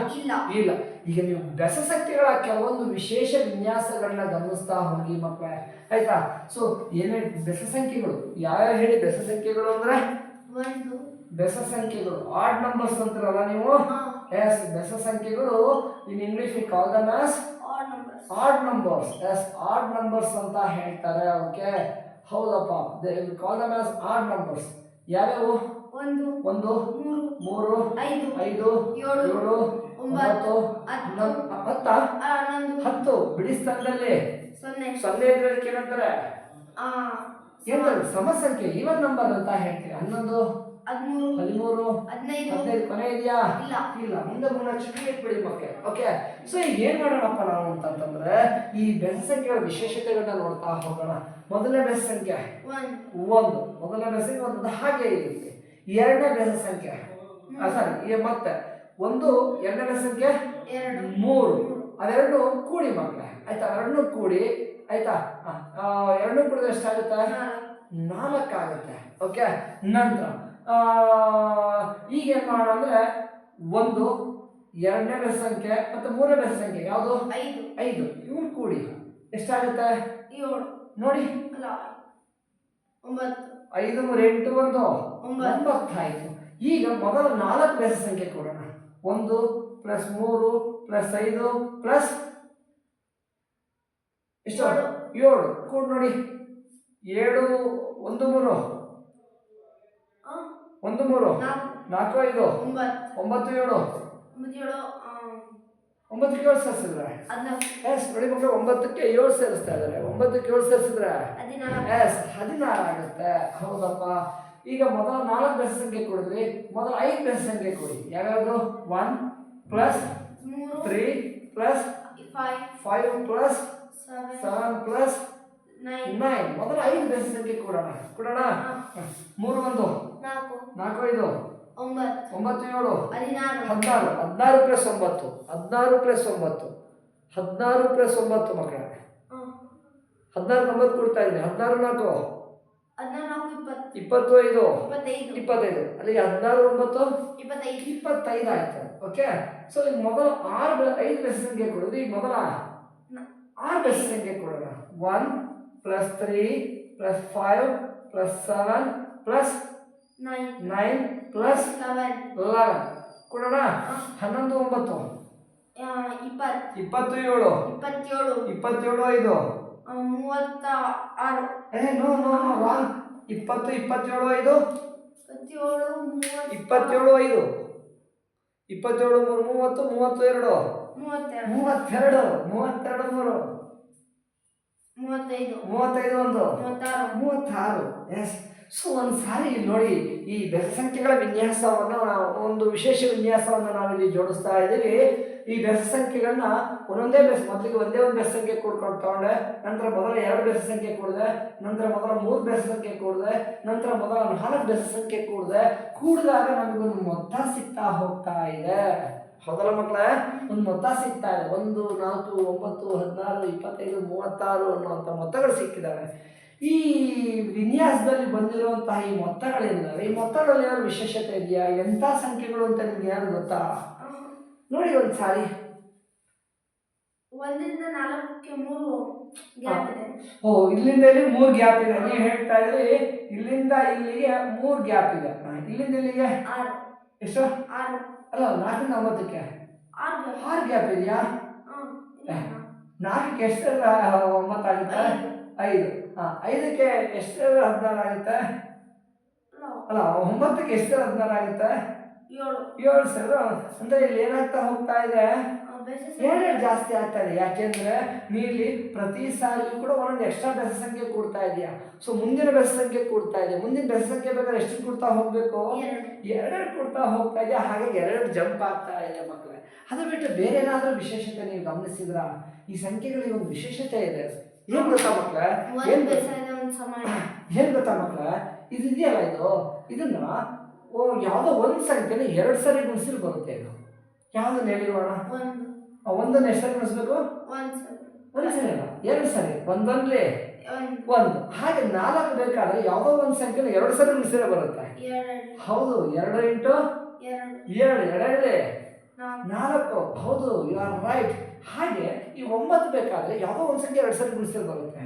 ಇಲ್ಲ. ಈಗ ನೀವು ಬೆಸ ಸಂಖ್ಯೆಗಳ ಕೆಲವೊಂದು ವಿಶೇಷ ವಿನ್ಯಾಸಗಳನ್ನ ಗಮನಿಸ್ತಾ ಹೋಗಿ ಮಕ್ಕಳೇ. ಆಯ್ತಾ? ಸೊ ಏನೇ ಬೆಸ ಸಂಖ್ಯೆಗಳು ಯಾವ್ಯಾವ ಹೇಳಿ? ಬೆಸ ಸಂಖ್ಯೆಗಳು ಅಂದ್ರೆ ಬೆಸ ಸಂಖ್ಯೆಗಳು ಆಡ್ ನಂಬರ್ಸ್ ಅಂತಾರಲ್ಲ ನೀವು. ಎಸ್, ಬೆಸ ಸಂಖ್ಯೆಗಳು in English we call them as odd numbers. Yes, odd numbers ಅಂತ ಹೇಳ್ತಾರೆ. ಓಕೆ, ಹೌದಪ್ಪ, they call them as odd numbers. ಯಾವ್ಯಾವು? 1 3 5 7 9 10 ಬಿಡಿ ಸ್ಥಾನದಲ್ಲಿ 0 ಇದ್ರಕ್ಕೆ ಏನಂತಾರೆ? ಸಮ ಸಂಖ್ಯೆ, ಈವನ್ ನಂಬರ್ ಅಂತ ಹೇಳ್ತೀವಿ. 11 13 15 ಕೊನೆ ಇದೆಯಾ? ಇಲ್ಲ. ಮುಂದೆ 3 ಚುಕ್ಕಿ ಇಟ್ಬಿಡಿ ಮಕ್ಕಳೇ. ಓಕೆ, ಸೊ ಈಗ ಏನ್ ಮಾಡೋಣಪ್ಪ ನಾವು ಅಂತಂದ್ರೆ ಈ ಬೆಸ ಸಂಖ್ಯೆಗಳ ವಿಶೇಷತೆಗಳನ್ನ ನೋಡ್ತಾ ಹೋಗೋಣ. ಮೊದಲನೇ ಬೆಸ ಸಂಖ್ಯೆ 1. ಮೊದಲನೇ ಬೆಸ ಸಂಖ್ಯೆ 1 ಹಾಗೆ ಇರುತ್ತೆ. ಎರಡನೇ ಬೆಸ ಸಂಖ್ಯೆ ಮತ್ತೆ 1. ಎರಡನೇ ಬೆಸ ಸಂಖ್ಯೆ 3. ಅವೆರಡು ಕೂಡಿ ಮಕ್ಕಳೇ. ಆಯ್ತಾ? ಅವೆರಡನ್ನೂ ಕೂಡಿ, ಆಯ್ತಾ? ಎರಡನ್ನೂ ಕೂಡಿದ್ರೆ ಎಷ್ಟಾಗುತ್ತೆ? 4 ಆಗುತ್ತೆ. ಓಕೆ, ನಂತರ ಈಗ ಏನ್ ಮಾಡೋಣ ಅಂದ್ರೆ 1 ಎರಡನೇ ಬೆಸ ಸಂಖ್ಯೆ ಮತ್ತೆ 3ನೇ ಬೆಸ ಸಂಖ್ಯೆ ಯಾವುದು? 5. ಇವ್ರು ಕೂಡಿ ಎಷ್ಟಾಗುತ್ತೆ? 7. ನೋಡಿ, 9 5 3 8 1 9 9 ಆಯಿತು. ಈಗ ಮೊದಲ 4 ಬೆಸ ಸಂಖ್ಯೆ ಕೊಡೋಣ. 1 ಪ್ಲಸ್ 3 ಪ್ಲಸ್ 5 ಪ್ಲಸ್ ಎಷ್ಟು 7 ಕೂಡ ನೋಡಿ. 7 1 3 1 3 4 5 9 7 9ಕ್ಕೆ 7 ಸೇರಿಸಿದ್ರೆ ಎಸ್ ನೋಡಿ ಮಕ್ಕಳು 9ಕ್ಕೆ 7 ಸೇರಿಸ್ತಾ ಇದ್ದಾರೆ. 9ಕ್ಕೆ 7 ಸೇರಿಸಿದ್ರೆ ಎಸ್ 16 ಆಗುತ್ತೆ. ಹೌದಪ್ಪ. ಈಗ ಮೊದಲ 4 ಬೆಸ ಸಂಖ್ಯೆ ಕೊಡಿದ್ರಿ, ಮೊದಲ 5 ಬೆಸ ಸಂಖ್ಯೆ ಕೊಡಿ. ಯಾವ್ಯಾವುದು? 1 ಪ್ಲಸ್ 3 ಪ್ಲಸ್ 5 ಪ್ಲಸ್ 7 ಪ್ಲಸ್ 9 ಮೊದಲ 5 ಬೆಸ ಸಂಖ್ಯೆ ಕೊಡೋಣ. 3 1 4 5 9 7 16 16 ಪ್ಲಸ್ 9 16 ಪ್ಲಸ್ 9 16 ಪ್ಲಸ್ 9 ಮಕ್ಕಳ 16 9 ಕೊಡ್ತಾ ಇದ್ದೀನಿ. 16 4 25 25 ಅಲ್ಲಿಗೆ 16 9 25 ಆಯ್ತು. ಓಕೆ. ಸೊ ಈಗ ಮೊದಲ 5 ಬೆಸ ಸಂಖ್ಯೆ ಕೊಡೋದು. ಈಗ ಮೊದಲ 6 ಬೆಸ ಸಂಖ್ಯೆ ಕೊಡೋಣ. 1 plus 3 plus 5 plus 7 plus 9 plus 11 ಕೊಡೋಣ. 11 9 27 27 5 ನೋ 20 27 5 27 5 27 27 30 32 35 36 ಎಸ್. ಸೊ ಒಂದು ಸಾರಿ ಇಲ್ಲಿ ನೋಡಿ, ಈ ಬೆಸ ಸಂಖ್ಯೆಗಳ ವಿನ್ಯಾಸವನ್ನು ಒಂದು ವಿಶೇಷ ವಿನ್ಯಾಸವನ್ನು ನಾವಿಲ್ಲಿ ಜೋಡಿಸ್ತಾ ಇದ್ದೀವಿ. ಈ ಬೆಸ ಸಂಖ್ಯೆಗಳನ್ನ ಒಂದೊಂದೇ ಮೊದಲಿಗೆ ಒಂದೇ ಒಂದು ಬೆಸ ಸಂಖ್ಯೆ ಕೂಡ್ಕೊಂಡು ತಗೊಂಡೆ, ನಂತರ ಮೊದಲ 2 ಬೆಸ ಸಂಖ್ಯೆ ಕೂಡಿದೆ, ನಂತರ ಮೊದಲ 3 ಬೆಸ ಸಂಖ್ಯೆ ಕೂಡಿದೆ, ನಂತರ ಮೊದಲ 4 ಬೆಸ ಸಂಖ್ಯೆ ಕೂಡಿದಾಗ ನಮಗೊಂದು ಮೊತ್ತ ಸಿಗ್ತಾ ಹೋಗ್ತಾ ಇದೆ. ಹೌದಲ್ಲ ಮಕ್ಕಳೇ? ಒಂದು ಮೊತ್ತ ಸಿಗ್ತಾ ಇದೆ. 1 4 9 16 25 36 ಅನ್ನುವಂಥ ಮೊತ್ತಗಳು ಸಿಕ್ಕಿದ್ದಾವೆ. ಈ ವಿನ್ಯಾಸದಲ್ಲಿ ಬಂದಿರುವಂತಹ ಈ ಮೊತ್ತಗಳೇನಿದ್ದಾವೆ, ಈ ಮೊತ್ತಗಳಲ್ಲಿ ಏನಾದ್ರು ವಿಶೇಷತೆ ಇದೆಯಾ? ಎಂಥ ಸಂಖ್ಯೆಗಳು ಅಂತ ನಿಮ್ಗೆ ಯಾರು ಗೊತ್ತಾ? ನೋಡಿ ಒಂದು ಸಾರಿ. 1 ರಿಂದ 4ಕ್ಕೆ 3 ಗ್ಯಾಪ್ ಇದೆ. ಇಲ್ಲಿಂದ ಇಲ್ಲಿ 3 ಗ್ಯಾಪ್ ಇದೆ. ನೀವು ಹೇಳ್ತಾ ಇದ್ರಿ ಇಲ್ಲಿಂದ ಇಲ್ಲಿಗೆ 3 ಗ್ಯಾಪ್ ಇದೆ. ಇಲ್ಲಿಂದ ಇಲ್ಲಿಗೆ 6 ಎಷ್ಟು? 6 ಅಲ್ಲ 4 ರಿಂದ 9ಕ್ಕೆ 6 ಗ್ಯಾಪ್ ಇದೆಯಾ? 4ಕ್ಕೆ ಎಷ್ಟು 9 ಆಗುತ್ತೆ? 5. 5ಕ್ಕೆ ಎಷ್ಟು 16 ಆಗುತ್ತೆ? ಅಲ್ಲ 9ಕ್ಕೆ ಎಷ್ಟು 16 ಆಗುತ್ತೆ? 7 ಸರ್. ಅಂದ್ರೆ ಇಲ್ಲಿ ಏನಾಗ್ತಾ ಹೋಗ್ತಾ ಇದೆ? ಏನೇನು ಜಾಸ್ತಿ ಆಗ್ತಾ ಇದೆ. ಯಾಕೆಂದ್ರೆ ನೀಲಿ ಪ್ರತಿ ಸಾರಿಗೂ ಕೂಡ ಒಂದೊಂದು ಎಕ್ಸ್ಟ್ರಾ ಬೆಸ ಸಂಖ್ಯೆ ಕೂಡ್ತಾ ಇದೆಯಾ. ಸೊ ಮುಂದಿನ ಬೆಸ ಸಂಖ್ಯೆ ಕೂಡ್ತಾ ಇದೆ. ಮುಂದಿನ ಬೆಸ ಸಂಖ್ಯೆ ಬೇಕಾದ್ರೆ ಎಷ್ಟು ಕೂಡ್ತಾ ಹೋಗ್ಬೇಕು? 2 ಕೂಡ್ತಾ ಹೋಗ್ತಾ ಇದೆ. ಹಾಗೆ 2 ಜಂಪ್ ಆಗ್ತಾ ಇದೆ ಮಕ್ಕಳೇ. ಅದು ಬಿಟ್ಟು ಬೇರೆ ಏನಾದರೂ ವಿಶೇಷತೆ ನೀವು ಗಮನಿಸಿದ್ರ? ಈ ಸಂಖ್ಯೆಗಳಿಗೆ ಒಂದು ವಿಶೇಷತೆ ಇದೆ. ಏನ್ ಗೊತ್ತಾ ಮಕ್ಕಳೇ? ಏನ್ ಗೊತ್ತಾ ಮಕ್ಕಳೇ? ಇದು ಇದೆಯಲ್ಲ, ಇದನ್ನ ಯಾವುದೋ ಒಂದು ಸಂಖ್ಯೆನ 2 ಸರಿ ಗುಣಿಸಿದ್ರೆ ಬರುತ್ತೆ. ಇದು ಯಾವ್ದನ್ನ ಹೇಳಿರೋಣ? 1 ಎಷ್ಟು ಸರಿ ಗುಣಿಸ್ಬೇಕು? 1 ಸರಿ ಅಲ್ಲ, 2 ಸರಿ. 1 1 ಹಾಗೆ 4 ಬೇಕಾದ್ರೆ ಯಾವುದೋ ಒಂದು ಸಂಖ್ಯೆನ 2 ಸರಿ ಗುಣಿಸಿದ್ರೆ ಬರುತ್ತೆ. ಹೌದು, 2 ಇಂಟು 2 4. ಹೌದು, ಯು ಆರ್ ರೈಟ್. ಹಾಗೆ ಈ 9 ಬೇಕಾದ್ರೆ ಯಾವುದೋ ಒಂದು ಸಂಖ್ಯೆ 2 ಸರಿ ಗುಣಿಸಿದ್ರೆ ಬರುತ್ತೆ.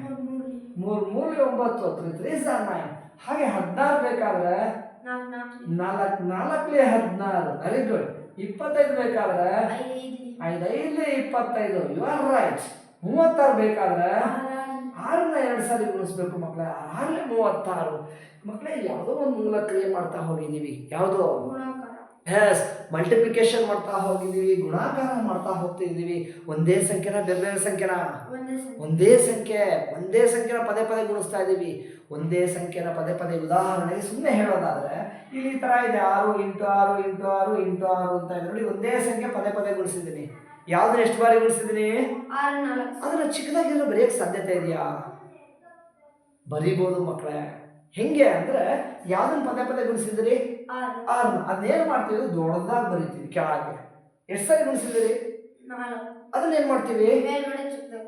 3 3 9 3 is 9. ಹಾಗೆ 16 ಬೇಕಾದ್ರೆ 4 4 16. Very good. 25 ಬೇಕಾದ್ರೆ 5 5 25. You are right. 36 ಬೇಕಾದ್ರೆ 6ನ್ನ 2 ಸಾರಿ ಗುಣಿಸ್ಬೇಕು ಮಕ್ಕಳೇ. 6 36 ಮಕ್ಕಳೇ. ಯಾವುದೋ ಒಂದು ಮೂಲ ಕ್ರಿಯೆ ಮಾಡ್ತಾ ಹೋಗಿದ್ದೀವಿ. ಯಾವುದೋ ಎಸ್ ಮಲ್ಟಿಪ್ಲಿಕೇಶನ್ ಮಾಡ್ತಾ ಹೋಗಿದ್ದೀವಿ, ಗುಣಾಕಾರ ಮಾಡ್ತಾ ಹೋಗ್ತಿದ್ದೀವಿ. ಒಂದೇ ಸಂಖ್ಯೆನ ಬೇರೆ ಬೇರೆ ಸಂಖ್ಯೆನ? ಒಂದೇ ಸಂಖ್ಯೆನ ಪದೇ ಪದೇ ಗುಣಿಸ್ತಾ ಇದ್ದೀವಿ. ಒಂದೇ ಸಂಖ್ಯೆನ ಪದೇ ಪದೇ. ಉದಾಹರಣೆಗೆ ಸುಮ್ಮನೆ ಹೇಳೋದಾದ್ರೆ ಇಲ್ಲಿ ಈ ಥರ ಇದೆ, 6 ಇಂಟು 6 ಇಂಟು 6 ಇಂಟು 6 ಅಂತ ಇದೆ ನೋಡಿ. ಒಂದೇ ಸಂಖ್ಯೆ ಪದೇ ಪದೇ ಗುಣಿಸಿದ್ದೀನಿ. ಯಾವ್ದನ್ನ ಎಷ್ಟು ಬಾರಿ ಗುಣಿಸಿದ್ದೀನಿ? ಅದನ್ನ ಚಿಕ್ಕದಾಗಿರೋ ಬರೆಯೋಕ್ಕೆ ಸಾಧ್ಯತೆ ಇದೆಯಾ? ಬರಿಬೋದು ಮಕ್ಕಳೇ. ಹೆಂಗೆ ಅಂದ್ರೆ ಯಾವ್ದನ್ನ ಪದೇ ಪದೇ ಗುಣಿಸಿದ್ರಿ? 6. ಅದನ್ನೇನು ಮಾಡ್ತೀವಿ? ದೊಡ್ಡದಾಗಿ ಬರಿತೀವಿ ಕೆಳಗೆ. ಎಷ್ಟು ಸರಿ ಗುಣಿಸಿದಿರಿ? 4. ಅದನ್ನ ಏನ್ ಮಾಡ್ತೀವಿ?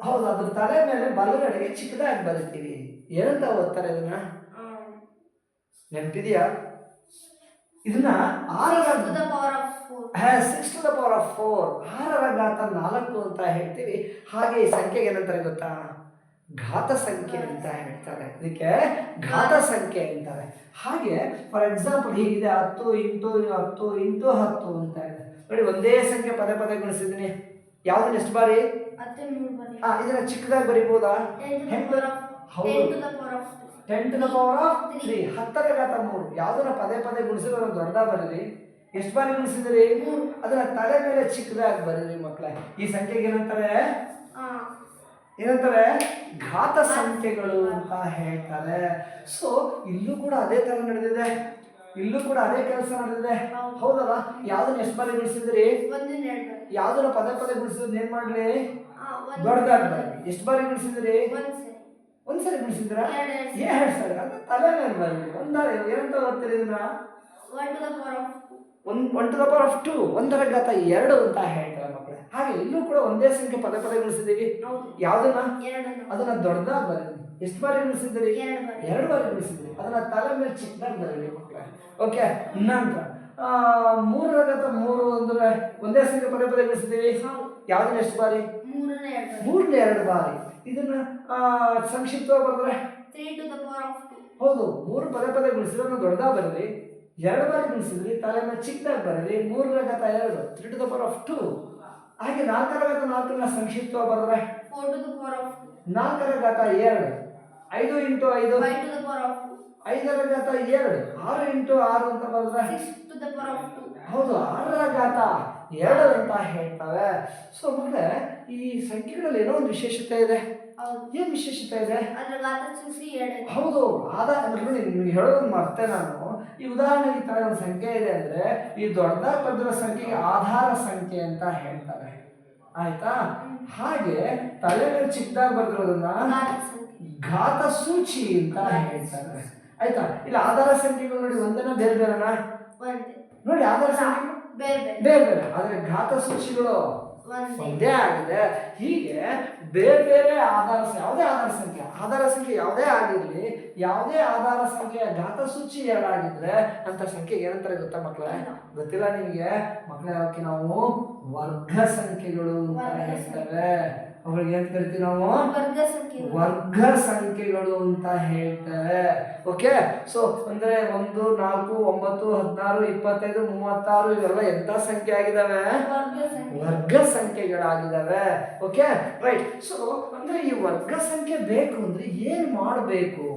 ಹೌದು, ಅದ್ರ ತಲೆ ಮೇಲೆ ಬಲಗಡೆಗೆ ಚಿಕ್ಕದಾಗಿ ಬರಿತೀವಿ. ಏನಂತ ಓದ್ತಾರೆ ಇದನ್ನ? ನೆನಪಿದೆಯಾ? ಇದನ್ನ 6 to the power of 4 6 ರ ಘಾತ 4 ಅಂತ ಹೇಳ್ತೀವಿ. ಹಾಗೆ ಈ ಸಂಖ್ಯೆಗೆ ಏನಂತಾರೆ ಗೊತ್ತಾ? ಘಾತ ಸಂಖ್ಯೆ ಅಂತ ಹೇಳ್ತಾರೆ. ಇದಕ್ಕೆ ಘಾತ ಸಂಖ್ಯೆ ಅಂತಾರೆ. ಹಾಗೆ ಫಾರ್ ಎಕ್ಸಾಂಪಲ್ ಹೀಗಿದೆ 10 ಇಂಟು 10 ಇಂಟು 10 ಅಂತ ಇದೆ ನೋಡಿ. ಒಂದೇ ಸಂಖ್ಯೆ ಪದೇ ಪದೇ ಗುಣಿಸಿದ್ದೀನಿ. ಯಾವ್ದನ್ನ ಎಷ್ಟು ಬಾರಿ? ಇದನ್ನ ಚಿಕ್ಕದಾಗಿ ಬರಿಬಹುದಾ? ಹೌದು, 10 to the power of 3 10ರ ಘಾತ 3. ಯಾವ್ದನ್ನ ಪದೇ ಪದೇ ಗುಣಿಸಿದ್ರೆ ಅದನ್ನ ದೊಡ್ಡದಾಗಿ ಬರೀರಿ. ಎಷ್ಟು ಬಾರಿ ಗುಣಿಸಿದ್ರಿ? ಅದನ್ನ ತಲೆ ಮೇಲೆ ಚಿಕ್ಕದಾಗಿ ಬರೀರಿ ಮಕ್ಕಳೇ. ಈ ಸಂಖ್ಯೆಗೆ ಏನಂತಾರೆ? ಘಾತ ಸಂಖ್ಯೆಗಳು ಅಂತ ಹೇಳ್ತಾರೆ. ಸೊ ಇಲ್ಲೂ ಕೂಡ ಅದೇ ತರ ನಡೆದಿದೆ, ಇಲ್ಲೂ ಕೂಡ ಅದೇ ಕೆಲಸ ನಡೆದಿದೆ, ಹೌದಲ್ಲ? ಯಾವ್ದನ್ನ ಎಷ್ಟು ಬಾರಿ ಗುಣಿಸಿದ್ರಿ? ಯಾವ್ದನ್ನ ಪದೇ ಪದೇ ಗುಣಿಸಿದ್ರೆ ಏನ್ ಮಾಡ್ರಿ? ದೊಡ್ಡದಾಗಿ ಬರೀರಿ. ಎಷ್ಟು ಬಾರಿ ಗುಣಿಸಿದ್ರಿ? ಒಂದ್ಸರಿ ಗುಣಿಸಿದ್ರ? 2 ಸರಿ. ಅಂದ್ರೆ ತಲೆ ಮೇಲೆ ಬರೀರಿ. ಒಂದಾರೆ ಏನಂತ ಓದ್ತೀರಿ ಇದನ್ನ? 1 to the power of 2 1ರ ಘಾತ 2 ಅಂತ ಹೇಳ್ತಾರೆ ಮಕ್ಕಳೇ. ಹಾಗೆ ಇಲ್ಲೂ ಕೂಡ ಒಂದೇ ಸಂಖ್ಯೆ ಪದೇ ಪದೇ ಗುಣಿಸಿದೀವಿ. ಯಾವ್ದನ್ನ? ಅದನ್ನ ದೊಡ್ಡದಾಗಿ ಬರೀರಿ. ಎಷ್ಟು ಬಾರಿ ಗುಣಿಸಿದ್ರಿ? 2 ಬಾರಿ ಗುಣಿಸಿದ್ರಿ. ಅದನ್ನ ತಲೆ ಮೇಲೆ ಚಿಕ್ಕದಾಗಿ ಬರೀರಿ ಮಕ್ಕಳೇ. ಓಕೆ. ನಂತರ 3ರ ಘಾತ 3 ಅಂದ್ರೆ ಒಂದೇ ಸಂಖ್ಯೆ ಪದೇ ಪದೇ ಗುಣಿಸಿದೀವಿ. ಯಾವ್ದನ್ನ ಎಷ್ಟು ಬಾರಿ? 3ನೇ 2 ಬಾರಿ. ಇದನ್ನ ಸಂಕ್ಷಿಪ್ತವಾಗಿ ಬರೆದ್ರೆ 3 to the power of 2. ಹೌದು, 3 ಪದೇ ಪದೇ ಗುಣಿಸಿದ್ರೆ ದೊಡ್ಡದಾಗಿ ಬರೀರಿ. 2 ಬಾರಿ ಗುಣಿಸಿದ್ರಿ, ತಲೆ ಮೇಲೆ ಚಿಕ್ಕದಾಗಿ ಬರೀರಿ. 3ರ ಘಾತ 2 3 to the power of 2. ಹಾಗೆ 4ರ ಘಾತ 4ನ್ನ ಸಂಕ್ಷಿಪ್ತವಾಗಿ ಬರೆದ್ರೆ 4 to the power of 2. 4ರ ಘಾತ 2 5 into 5 5 to the power of 2. 5ರ ಘಾತ 2 6 ಇಂಟು 6 ಅಂತ ಬರೆದ್ರೆ 6 to the power of 2. ಹೌದು, 6ರ ಘಾತ 2 ಅಂತ ಹೇಳ್ತವೆ. ಸೊ ಮಕ್ಕಳೇ, ಈ ಸಂಖ್ಯೆಗಳಲ್ಲಿ ಏನೋ ಒಂದು ವಿಶೇಷತೆ ಇದೆ. ಏನ್ ವಿಶೇಷತೆ ಇದೆ? ಹೌದು, ನೋಡಿ ನಿಮ್ಗೆ ಹೇಳೋದನ್ನ ಮರ್ತೆ ನಾನು. ಈ ಉದಾಹರಣೆಗೆ ಈ ತರ ಒಂದು ಸಂಖ್ಯೆ ಇದೆ ಅಂದ್ರೆ ಈ ದೊಡ್ಡದಾಗಿ ಬಂದಿರೋ ಸಂಖ್ಯೆಗೆ ಆಧಾರ ಸಂಖ್ಯೆ ಅಂತ ಹೇಳ್ತಾರೆ, ಆಯ್ತಾ? ಹಾಗೆ ತಲೆ ಮೇಲೆ ಚಿಕ್ಕದಾಗಿ ಬರ್ದಿರೋದನ್ನ ಘಾತ ಸೂಚಿ ಅಂತ ಹೇಳ್ತಾರೆ, ಆಯ್ತಾ? ಇಲ್ಲ ಆಧಾರ ಸಂಖ್ಯೆಗಳು ನೋಡಿ ಒಂದನ್ನ ಬೇರೆ ಬೇರೆನಾ? ನೋಡಿ ಆಧಾರ ಸಂಖ್ಯೆ ಬೇರೆ ಬೇರೆ, ಆದ್ರೆ ಘಾತ ಸೂಚಿಗಳು ಒಂದೇ ಆಗಿದೆ. ಹೀಗೆ ಬೇರೆ ಬೇರೆ ಯಾವುದೇ ಆಧಾರ ಸಂಖ್ಯೆ ಯಾವುದೇ ಆಗಿರ್ಲಿ, ಯಾವುದೇ ಆಧಾರ ಸಂಖ್ಯೆಯ ಘಾತ ಸೂಚಿ 2 ಆಗಿದ್ರೆ ಅಂತ ಸಂಖ್ಯೆ ಏನಂತಾರೆ ಗೊತ್ತಾ ಮಕ್ಕಳೇ? ಗೊತ್ತಿಲ್ಲ ನಿಮಗೆ ಮಕ್ಕಳೇ? ಅವಕ್ಕೆ ನಾವು ವರ್ಗ ಸಂಖ್ಯೆಗಳು ಅಂತ ಹೇಳ್ತೇವೆ. ಅವುಗಳಿಗೆ ಏನ್ ಕರಿತೀವಿ ನಾವು? ವರ್ಗ ಸಂಖ್ಯೆಗಳು ಅಂತ ಹೇಳ್ತೇವೆ. ಓಕೆ. ಸೊ ಅಂದ್ರೆ 1 4 9 16 25 36 ಇವೆಲ್ಲ ಎಂತ ಸಂಖ್ಯೆ ಆಗಿದಾವೆ? ವರ್ಗ ಸಂಖ್ಯೆಗಳಾಗಿದ್ದಾವೆ. Okay, right. ಸೊ ಅಂದ್ರೆ ಈ ವರ್ಗ ಸಂಖ್ಯೆ ಬೇಕು ಅಂದ್ರೆ ಏನ್ ಮಾಡಬೇಕು?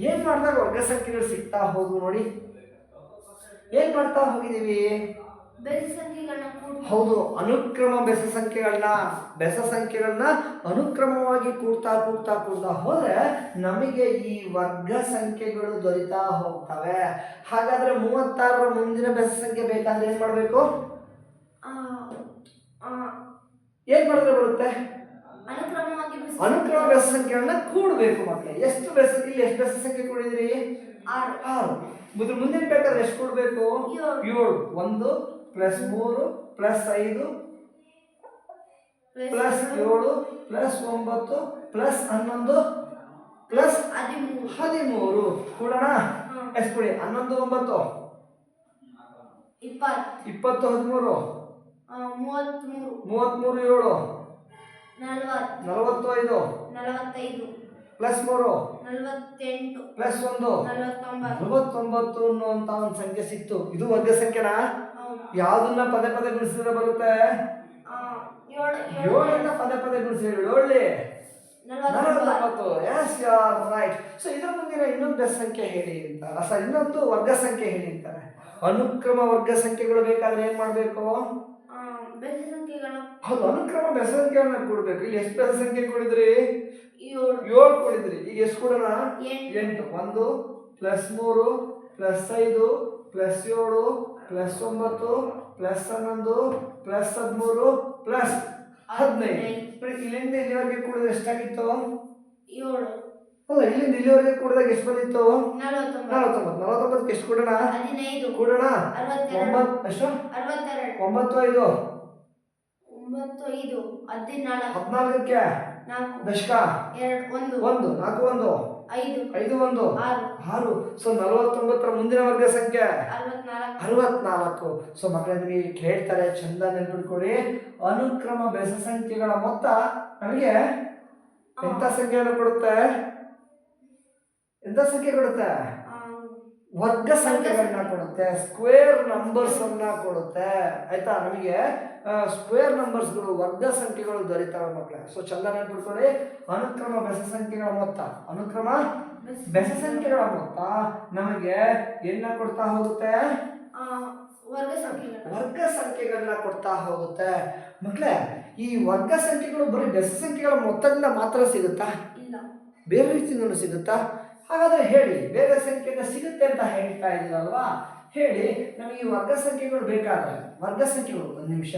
ಏನ್ ಮಾಡಿದಾಗ ವರ್ಗ ಸಂಖ್ಯೆಗಳು ಸಿಗ್ತಾ ಹೋದ್ವು ನೋಡಿ? ಏನ್ ಮಾಡ್ತಾ ಹೋಗಿದೀವಿ? ಹೌದು, ಅನುಕ್ರಮ ಬೆಸ ಸಂಖ್ಯೆಗಳನ್ನ ಅನುಕ್ರಮವಾಗಿ ಕೂಡ್ತಾ ಹೋದ್ರೆ ನಮಗೆ ಈ ವರ್ಗ ಸಂಖ್ಯೆಗಳು ದೊರೀತಾ ಹೋಗ್ತವೆ. ಹಾಗಾದ್ರೆ 36ರ ಮುಂದಿನ ಬೆಸ ಸಂಖ್ಯೆ ಬೇಕಾದ್ರೆ ಏನ್ ಮಾಡ್ಬೇಕು? ಏನ್ ಮಾಡಿದ್ರೆ ಬರುತ್ತೆ? ಅನುಕ್ರಮ ಬೆಸ ಸಂಖ್ಯೆಗಳನ್ನ ಕೂಡಬೇಕು ಮಕ್ಕಳೇ. ಎಷ್ಟು ಬೆಸ ಸಂಖ್ಯೆ ಕೂಡಿದ್ರಿ? 6. ಮುಂದಿನ ಬೇಕಾದ್ರೆ ಎಷ್ಟು ಕೂಡಬೇಕು? 7. 1 + 3 + 5 + 7 + 9 + 11 + 13 ಕೂಡೋಣ. ಎಷ್ಟು ಕೂಡಿ? 11 9 20 13 33 7 45 +3 48 +1 49 ಅನ್ನುವಂತ ಒಂದು ಸಂಖ್ಯೆ ಸಿಕ್ತು. ಇದು ವರ್ಗ ಸಂಖ್ಯೆನಾ? ಯಾವ್ದನ್ನ ಪದೇ ಪದೇ ಗುಣಿಸಿದ್ರೆ ಬರುತ್ತೆ? 7ನ್ನ ಪದೇ ಪದೇ ಗುಣಿಸಿದ್ರೆ 49. Yes, you are right. So ಇದರ ಮುಂದಿನ ಇನ್ನೊಂದು ಬೆಸ ಸಂಖ್ಯೆ ಹೇಳಿ ಅಂತ, ಇನ್ನೊಂದು ವರ್ಗ ಸಂಖ್ಯೆ ಹೇಳಿ ಅಂತಾರೆ. ಅನುಕ್ರಮ ವರ್ಗ ಸಂಖ್ಯೆಗಳು ಬೇಕಾದ್ರೆ ಏನ್ ಮಾಡ್ಬೇಕು? ಹೌದು, ಅನುಕ್ರಮ ಬೆಸ ಸಂಖ್ಯೆಗಳನ್ನ ಕೂಡಬೇಕು. ಇಲ್ಲಿ ಎಷ್ಟು ಬೆಸ ಸಂಖ್ಯೆ ಕೂಡಿದ್ರಿ? 7 ಕೂಡಿದ್ರಿ. ಈಗ ಎಷ್ಟು ಕೂಡೋಣ? 8. 1 + 3 + 5 + 7 + 9 + 11 + 13 + 15. ಇಲ್ಲಿಂದ ಇಲ್ಲಿವರೆಗೆ ಕೂಡಿದ್ರೆ ಎಷ್ಟಾಗಿತ್ತು? 7. ಅಲ್ಲ, ಇಲ್ಲಿಂದ ಇಲ್ಲಿವರೆಗೆ ಕೂಡಿದಾಗ ಎಷ್ಟು ಬಂದಿತ್ತು? 49. 49ಕ್ಕೆ ಎಷ್ಟು ಕೂಡೋಣ? 15 ಕೂಡೋಣ. 9 ಎಷ್ಟು? 62 9 5 14ಕ್ಕೆ ದಶಕ 1 4 1 5 1 6. ಸೊ 49ರ ಮುಂದಿನ ವರ್ಗ ಸಂಖ್ಯೆ 64. ಸೊ ಮಕ್ಕಳೇ ನಿಮಗೆ ಕೇಳ್ತಾರೆ, ಚಂದ ನೆನ್ಪಿಟ್ಕೊಳ್ಳಿ. ಅನುಕ್ರಮ ಬೆಸ ಸಂಖ್ಯೆಗಳ ಮೊತ್ತ ನಮಗೆ ಎಂತ ಸಂಖ್ಯೆಯನ್ನು ಕೊಡುತ್ತೆ? ಎಂತ ಸಂಖ್ಯೆ ಕೊಡುತ್ತೆ? ವರ್ಗ ಸಂಖ್ಯೆಗಳನ್ನ ಕೊಡುತ್ತೆ, ಸ್ಕ್ವೇರ್ ನಂಬರ್ಸ್ ಅನ್ನ ಕೊಡುತ್ತೆ. ಆಯ್ತಾ? ನಮಗೆ ಸ್ಕ್ವೇರ್ ನಂಬರ್ಸ್ಗಳು ವರ್ಗ ಸಂಖ್ಯೆಗಳು ದೊರೀತವೆ ಮಕ್ಕಳೇ. ಸೊ ಚಂದ ನೆನ್ಪಿಟ್ಕೊಳ್ಳಿ, ಅನುಕ್ರಮ ಬೆಸ ಸಂಖ್ಯೆಗಳ ಮೊತ್ತ, ಅನುಕ್ರಮ ಬೆಸ ಸಂಖ್ಯೆಗಳ ಮೊತ್ತ ನಮಗೆ ಏನ ಕೊಡ್ತಾ ಹೋಗುತ್ತೆ? ವರ್ಗ ಸಂಖ್ಯೆಗಳನ್ನ ಕೊಡ್ತಾ ಹೋಗುತ್ತೆ ಮಕ್ಕಳೇ. ಈ ವರ್ಗ ಸಂಖ್ಯೆಗಳು ಬರೀ ಬೆಸ ಸಂಖ್ಯೆಗಳ ಮೊತ್ತದಿಂದ ಮಾತ್ರ ಸಿಗುತ್ತಾ? ಇಲ್ಲ, ಬೇರೆ ರೀತಿಯಿಂದ ಸಿಗುತ್ತಾ? ಹಾಗಾದ್ರೆ ಹೇಳಿ, ಬೇರೆ ಸಂಖ್ಯೆಯಿಂದ ಸಿಗುತ್ತೆ ಅಂತ ಹೇಳ್ತಾ ಇದ್ದೀರಲ್ವಾ? ಹೇಳಿ ನಮಗೆ ಈ ವರ್ಗ ಸಂಖ್ಯೆಗಳು ಬೇಕಾದ್ರೆ, ವರ್ಗ ಸಂಖ್ಯೆಗಳು ಒಂದು ನಿಮಿಷ,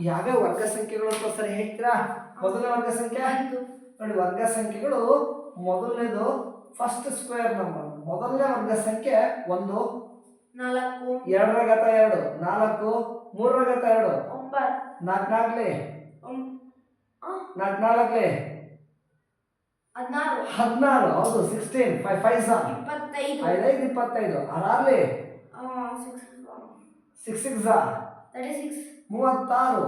ಯಾವ್ಯಾವ ವರ್ಗ ಸಂಖ್ಯೆಗಳು ಅಂತ ಸರಿ ಹೇಳ್ತೀರಾ? ಮೊದಲನೇ ವರ್ಗ ಸಂಖ್ಯೆ ನೋಡಿ, ವರ್ಗ ಸಂಖ್ಯೆಗಳು ಮೊದಲನೇದು ಫಸ್ಟ್ ಸ್ಕ್ವೇರ್ ನಂಬರ್, ಮೊದಲನೇ ವರ್ಗ ಸಂಖ್ಯೆ 1, 4, 2 ರ ಘಾತ 2, 4, 3 ರ ಘಾತ 2, 9, 4 4 16, ಹೌದು 16, 5 5 25, 25, 6 6 6 36, 36, 7 49,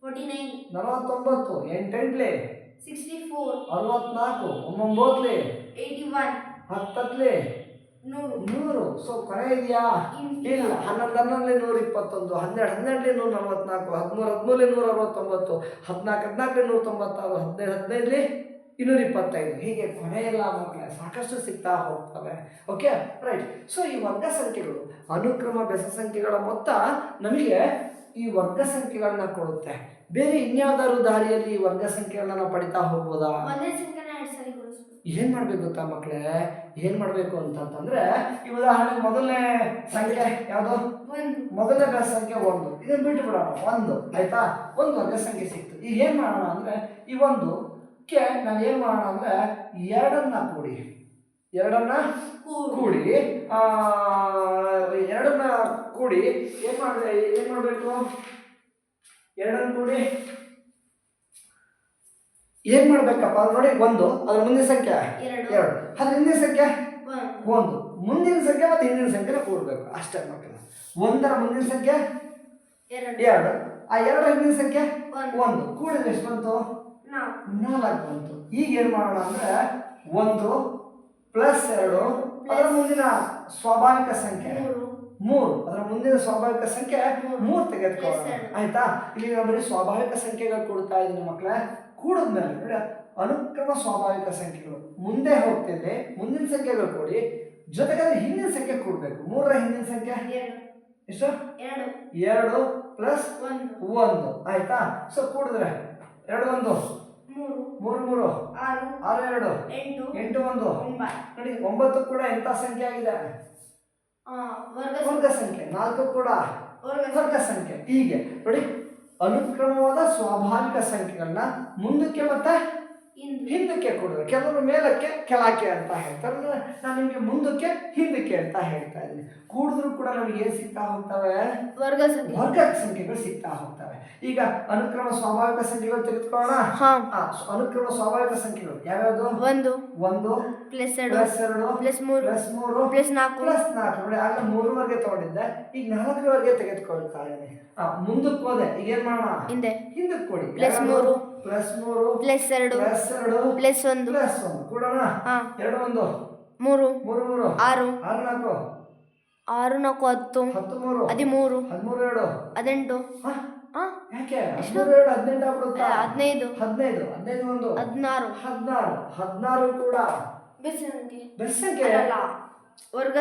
49, 8 8, 64, 64, 9 81, 10 100. ಸೊ ಕೊನೆ ಇದೆಯಾ? ಇಲ್ಲ. 11 11 121, 12 12 144, 13 13 169, 14 14 196, 15 15 225. ಹೀಗೆ ಕೊನೆಯಲ್ಲ ಮಕ್ಕಳೇ, ಸಾಕಷ್ಟು ಸಿಗ್ತಾ ಹೋಗ್ತವೆ. Okay, right. ಸೊ ಈ ವರ್ಗ ಸಂಖ್ಯೆಗಳು, ಅನುಕ್ರಮ ಬೆಸ ಸಂಖ್ಯೆಗಳ ಮೊತ್ತ ನಮಗೆ ಈ ವರ್ಗ ಸಂಖ್ಯೆಗಳನ್ನ ಕೊಡುತ್ತೆ. ಬೇರೆ ಇನ್ಯಾವುದಾದ್ರು ದಾರಿಯಲ್ಲಿ ಈ ವರ್ಗ ಸಂಖ್ಯೆಗಳನ್ನ ನಾವು ಪಡಿತಾ ಹೋಗ್ಬೋದಾ? ಏನ್ ಮಾಡ್ಬೇಕು ಗೊತ್ತಾ ಮಕ್ಕಳೇ? ಏನ್ ಮಾಡ್ಬೇಕು ಅಂತಂದ್ರೆ, ಈ ಉದಾಹರಣೆಗೆ ಮೊದಲನೇ ಸಂಖ್ಯೆ ಯಾವುದು? ಮೊದಲನೇ ಬೆಸ ಸಂಖ್ಯೆ 1, ಇದನ್ನ ಬಿಟ್ಟು ಬಿಡೋಣ 1. ಆಯ್ತಾ? ಒಂದು ವರ್ಗ ಸಂಖ್ಯೆ ಸಿಕ್ತು. ಈಗ ಏನ್ ಮಾಡೋಣ ಅಂದ್ರೆ, ಈ 1ಕ್ಕೆ ನಾವು ಏನ್ ಮಾಡೋಣ ಅಂದ್ರೆ, 2ನ್ನ ಕೂಡಿ, 2ನ್ನ ಕೂಡಿ ಏನ್ ಮಾಡ್ಬೇಕು? 2ನ್ನ ಕೂಡಿ ಏನ್ ಮಾಡ್ಬೇಕಪ್ಪ ನೋಡಿ, 1 ಅದ್ರ ಮುಂದಿನ ಸಂಖ್ಯೆ 2, ಅದ್ರ ಹಿಂದಿನ ಸಂಖ್ಯೆ 1, ಮುಂದಿನ ಸಂಖ್ಯೆ ಮತ್ತೆ ಹಿಂದಿನ ಸಂಖ್ಯೆನ ಕೂಡಬೇಕು ಅಷ್ಟೇ ಮಕ್ಕಳು. 1ರ ಮುಂದಿನ ಸಂಖ್ಯೆ 2, ಆ 2ರ ಹಿಂದಿನ ಸಂಖ್ಯೆ 1, ಕೂಡಿದ್ರೆ ಎಷ್ಟು ಬಂತು? 4 ಬಂತು. ಈಗ ಏನ್ ಮಾಡೋಣ ಅಂದ್ರೆ, 1 ಪ್ಲಸ್ 2 ಅದರ ಮುಂದಿನ ಸ್ವಾಭಾವಿಕ ಸಂಖ್ಯೆ 3, ಅದರ ಮುಂದಿನ ಸ್ವಾಭಾವಿಕ ಸಂಖ್ಯೆ 3 ತೆಗೆದುಕೊಳ್ಳೋಣ. ಆಯ್ತಾ? ಇಲ್ಲಿ ನಾವು ಬರೀ ಸ್ವಾಭಾವಿಕ ಸಂಖ್ಯೆಗಳು ಕೊಡ್ತಾ ಇದೀನಿ ಮಕ್ಕಳೇ. ಕೂಡಿದ್ಮೇಲೆ ನೋಡಿ, ಅನುಕ್ರಮ ಸ್ವಾಭಾವಿಕ ಸಂಖ್ಯೆಗಳು ಮುಂದೆ ಹೋಗ್ತಿದ್ರೆ ಮುಂದಿನ ಸಂಖ್ಯೆಗಳು ಕೂಡಿ, ಜೊತೆಗೆ ಹಿಂದಿನ ಸಂಖ್ಯೆ ಕೂಡಬೇಕು. 3ರ ಹಿಂದಿನ ಸಂಖ್ಯೆ ಎಷ್ಟು? 2 ಪ್ಲಸ್ 1. ಆಯ್ತಾ? ಸೊ ಕೂಡಿದ್ರೆ 2 1 3 3 6 2 8 1 ನೋಡಿ, 9 ಕೂಡ ಎಂತ ಸಂಖ್ಯೆ ಆಗಿದೆ? ವರ್ಗ ಸಂಖ್ಯೆ. 4 ಕೂಡ ವರ್ಗ ಸಂಖ್ಯೆ. ಹೀಗೆ ನೋಡಿ, ಅನುಕ್ರಮವಾದ ಸ್ವಾಭಾವಿಕ ಸಂಖ್ಯೆಗಳನ್ನ ಮುಂದಕ್ಕೆ ಮತ್ತೆ ಹಿಂದಕ್ಕೆ ಕೊಡೋದು. ಕೆಲವರು ಮೇಲಕ್ಕೆ ಕೆಳಕ್ಕೆ ಅಂತ ಹೇಳ್ತಾರೆ, ನಾನು ನಿಮಗೆ ಮುಂದಕ್ಕೆ ಹಿಂದಕ್ಕೆ ಅಂತ ಹೇಳ್ತಾ ಇದ್ದೀನಿ. ಕೂಡಿದ್ರು ಕೂಡ ನಮಗೆ ಏನ್ ಸಿಗ್ತಾ ಹೋಗ್ತವೆ? ವರ್ಗ ಸಂಖ್ಯೆಗಳು ಸಿಗ್ತಾ ಹೋಗ್ತವೆ. ಈಗ ಅನುಕ್ರಮ ಸ್ವಾಭಾವಿಕ ಸಂಖ್ಯೆಗಳು ತೆಗೆದುಕೊಳ್ಳೋಣ. ಅನುಕ್ರಮ ಸ್ವಾಭಾವಿಕ ಸಂಖ್ಯೆಗಳು ಯಾವ್ಯಾವುದು? 1 ಪ್ಲಸ್ 2 ಪ್ಲಸ್ 3 ಪ್ಲಸ್ 4 ನೋಡಿ, ಆಗ 3ರವರೆಗೆ ತಗೊಂಡಿದ್ದೆ, ಈಗ 4ರವರೆಗೆ ತೆಗೆದುಕೊಳ್ತಾ ಇದ್ದೀನಿ. ಮುಂದಕ್ಕೆ ಹೋದೆ, ಈಗ ಏನ್ ಮಾಡೋಣ? ಹಿಂದಕ್ಕೆ ಕೊಡಿ. Plus 3 plus 2 plus 1 ಕೂಡೋಣ. 2 1 3 3 6 6 4 10 13 13 2 18 ಯಾಕೆ 13 2 18 ಆಗ್ಬಿಡುತ್ತಾ? 15 15 15 1 16 16 ಕೂಡ ಬೆಸ ಸಂಖ್ಯೆ ಅಲ್ಲ, ವರ್ಗ